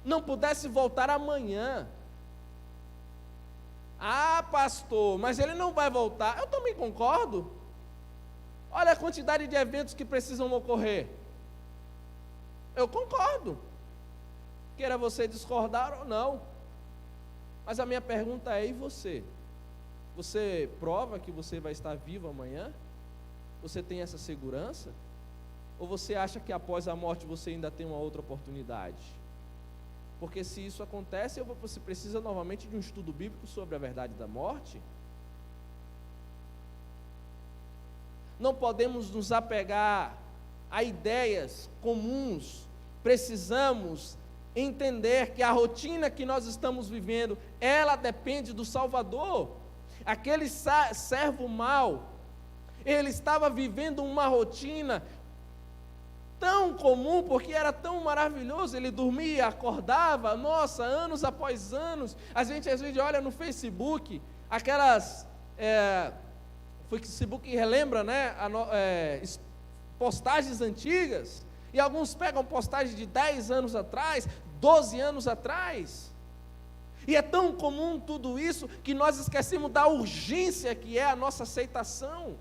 não pudesse voltar amanhã. Ah, pastor, mas ele não vai voltar. Eu também concordo. Olha a quantidade de eventos que precisam ocorrer. Eu concordo. Queira você discordar ou não. Mas a minha pergunta é: e você? Você prova que você vai estar vivo amanhã? Você tem essa segurança? Ou você acha que após a morte você ainda tem uma outra oportunidade? Porque se isso acontece, você precisa novamente de um estudo bíblico sobre a verdade da morte. Não podemos nos apegar a ideias comuns. Precisamos entender que a rotina que nós estamos vivendo, ela depende do Salvador. Aquele servo mau, ele estava vivendo uma rotina tão comum, porque era tão maravilhoso. Ele dormia, acordava, nossa, anos após anos. A gente às vezes olha no Facebook, aquelas... Facebook relembra, né, postagens antigas, e alguns pegam postagens de 10 anos atrás, 12 anos atrás, e é tão comum tudo isso, que nós esquecemos da urgência que é a nossa aceitação.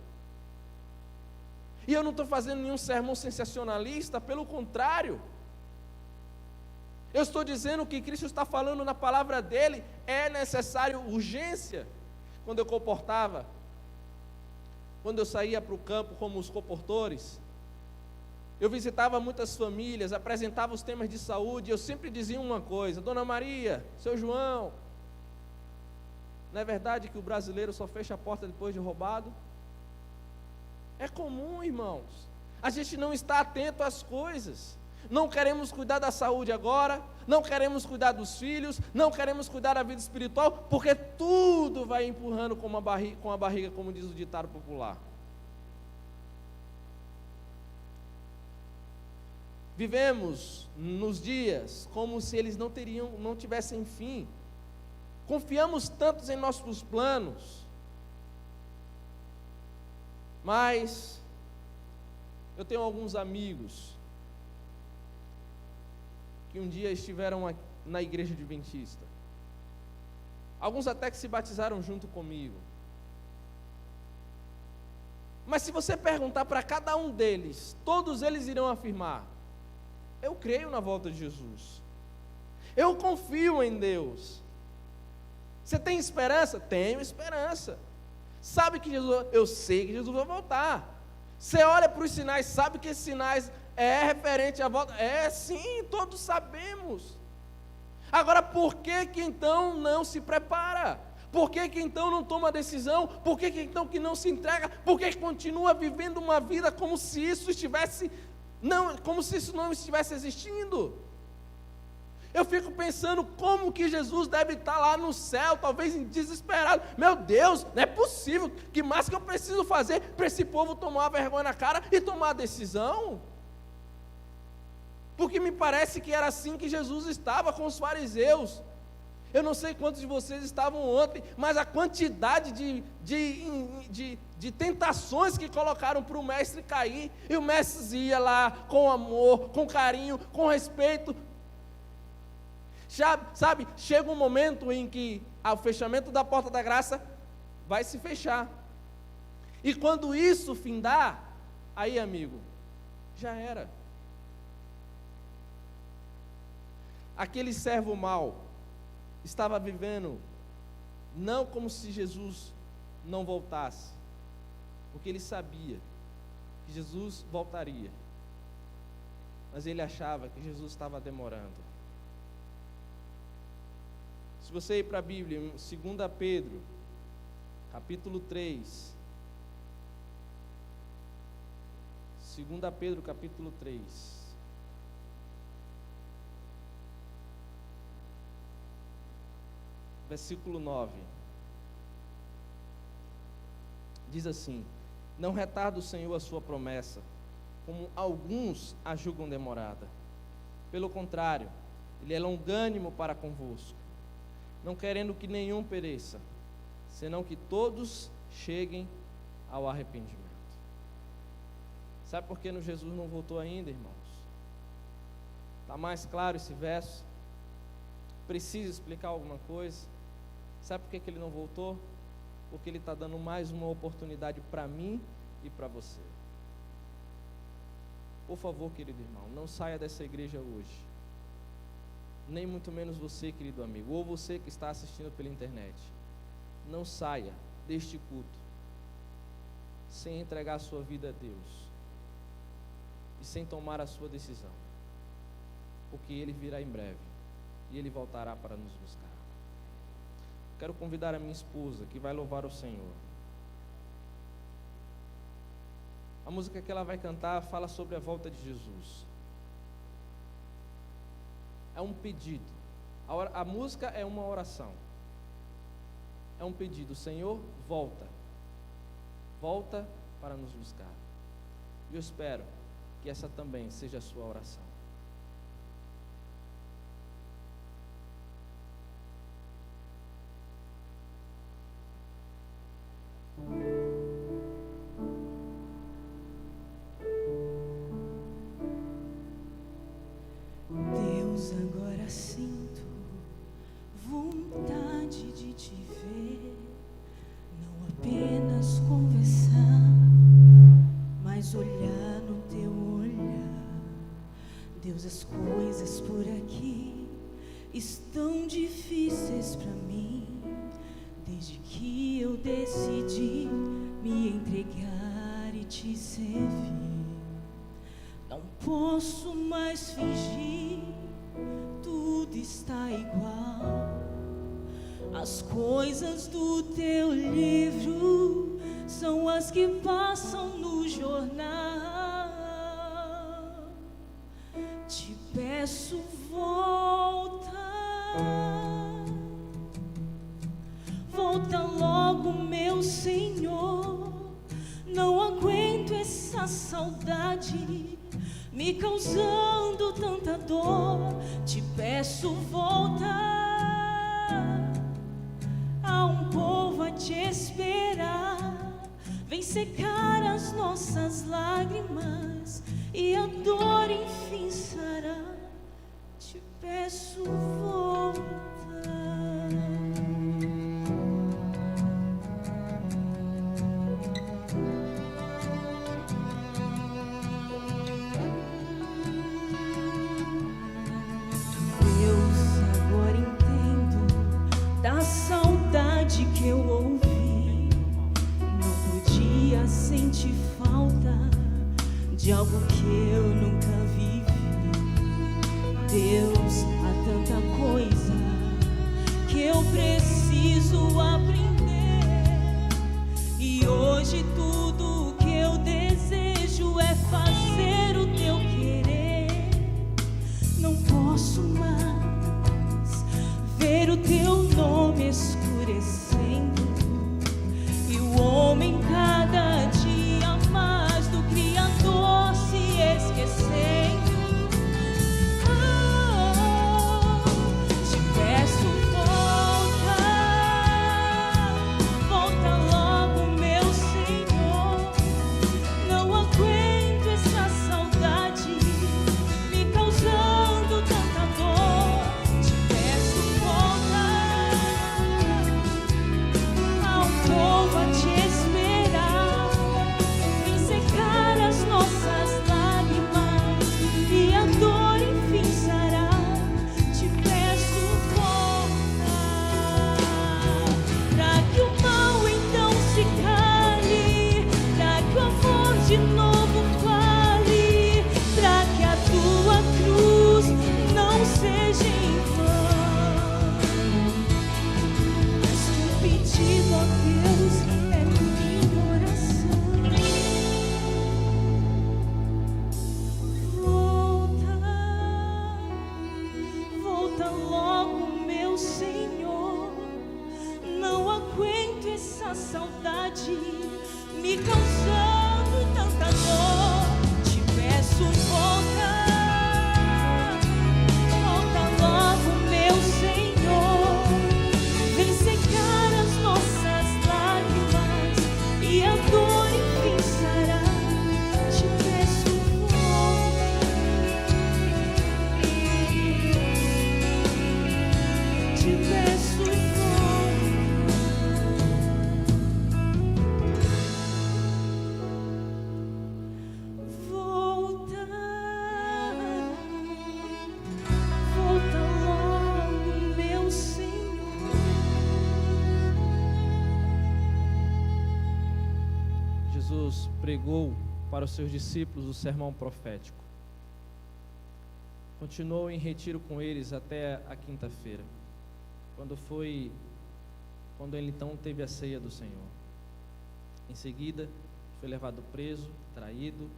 E eu não estou fazendo nenhum sermão sensacionalista, pelo contrário, eu estou dizendo que Cristo está falando na palavra dele, é necessário urgência. Quando eu saía para o campo como os comportores, eu visitava muitas famílias, apresentava os temas de saúde, eu sempre dizia uma coisa: Dona Maria, seu João, não é verdade que o brasileiro só fecha a porta depois de roubado? É comum, irmãos, a gente não está atento às coisas. Não queremos cuidar da saúde agora, não queremos cuidar dos filhos, não queremos cuidar da vida espiritual, porque tudo vai empurrando com a barriga, como diz o ditado popular. Vivemos nos dias como se eles não tivessem fim. Confiamos tanto em nossos planos, mas eu tenho alguns amigos que um dia estiveram na igreja adventista. Alguns até que se batizaram junto comigo. Mas se você perguntar para cada um deles, todos eles irão afirmar: eu creio na volta de Jesus. Eu confio em Deus. Você tem esperança? Tenho esperança. Sabe que Jesus, eu sei que Jesus vai voltar. Você olha para os sinais, sabe que esses sinais é referente à volta? É, sim, todos sabemos. Agora, por que então não se prepara? Por que então não toma decisão? Por que então que não se entrega? Por que continua vivendo uma vida como se isso não estivesse existindo? Eu fico pensando como que Jesus deve estar lá no céu, talvez desesperado. Meu Deus, não é possível. Que mais que eu preciso fazer para esse povo tomar vergonha na cara e tomar a decisão? Porque me parece que era assim que Jesus estava com os fariseus. Eu não sei quantos de vocês estavam ontem, mas a quantidade de tentações que colocaram para o mestre cair, e o mestre ia lá com amor, com carinho, com respeito. Sabe, chega um momento em que o fechamento da porta da graça vai se fechar. E quando isso findar, aí, amigo, já era. Aquele servo mau, estava vivendo não como se Jesus não voltasse, porque ele sabia que Jesus voltaria, mas ele achava que Jesus estava demorando. Se você ir para a Bíblia, em 2 Pedro, capítulo 3, 2 Pedro, capítulo 3, versículo 9, diz assim: não retarda o Senhor a sua promessa, como alguns a julgam demorada. Pelo contrário, Ele é longânimo para convosco, não querendo que nenhum pereça, senão que todos cheguem ao arrependimento. Sabe por que Jesus não voltou ainda, irmãos? Está mais claro esse verso? Precisa explicar alguma coisa? Sabe por que ele não voltou? Porque ele está dando mais uma oportunidade para mim e para você. Por favor, querido irmão, não saia dessa igreja hoje, nem muito menos você, querido amigo, ou você que está assistindo pela internet. Não saia deste culto sem entregar a sua vida a Deus e sem tomar a sua decisão, porque Ele virá em breve e Ele voltará para nos buscar. Quero convidar a minha esposa, que vai louvar o Senhor. A música que ela vai cantar fala sobre a volta de Jesus. É um pedido. A música é uma oração. É um pedido: Senhor, volta. Volta para nos buscar. E eu espero que essa também seja a sua oração. Deus, agora sinto vontade de te ver, não apenas conversar, mas olhar no teu olhar. Deus, as coisas por aqui estão difíceis para mim, desde que eu decidi me entregar e te servir. Não posso mais fingir, tudo está igual. As coisas do teu livro são as que passam no jornal. Te peço, volta. Volta logo, meu Senhor. Não aguento essa saudade me causando tanta dor. Te peço, volta. Há um povo a te esperar. Vem secar as nossas lágrimas e a dor enfim sarar. Te peço, volta. Que eu ouvi, não podia sentir falta de algo que eu nunca vivi. Deus, há tanta coisa que eu preciso aprender, e hoje tudo que eu desejo é fazer o teu querer. Não posso mais ver o teu nome escurecendo, e o homem cada dia mais do Criador se esquecendo. Te peço, volta, volta logo, meu Senhor. pregou para os seus discípulos o sermão profético. Continuou em retiro com eles até a quinta-feira, quando ele então teve a ceia do Senhor. Em seguida, foi levado preso, traído,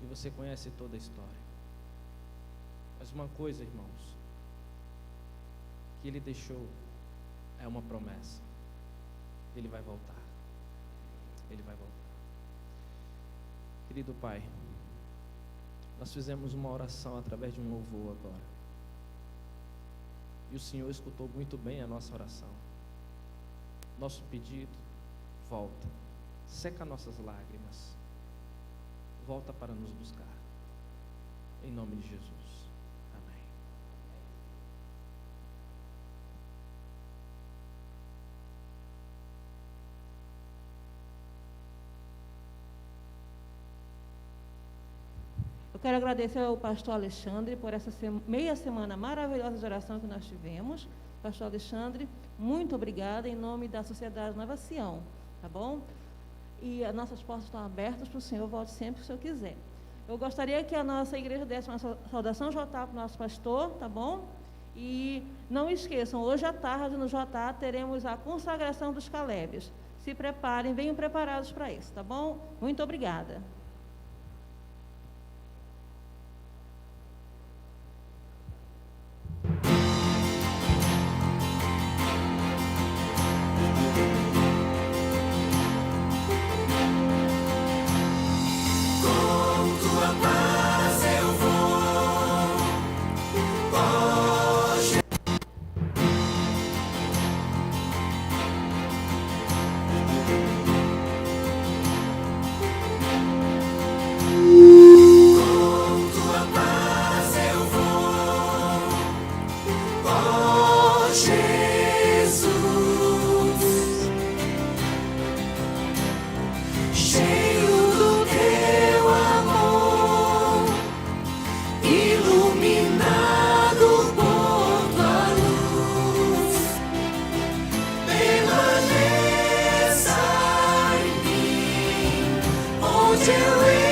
e você conhece toda a história. Mas uma coisa, irmãos, que ele deixou é uma promessa. Ele vai voltar. Ele vai voltar. Querido Pai, nós fizemos uma oração através de um louvor agora. E o Senhor escutou muito bem a nossa oração. Nosso pedido, volta. Seca nossas lágrimas. Volta para nos buscar. Em nome de Jesus. Amém. Eu quero agradecer ao pastor Alexandre por essa meia semana maravilhosa de oração que nós tivemos. Pastor Alexandre, muito obrigada em nome da Sociedade Nova Sião, tá bom? E as nossas portas estão abertas para o senhor, volte sempre que o senhor quiser. Eu gostaria que a nossa igreja desse uma saudação JA para o nosso pastor, tá bom? E não esqueçam, hoje à tarde no JA teremos a consagração dos Calebes. Se preparem, venham preparados para isso, tá bom? Muito obrigada. Till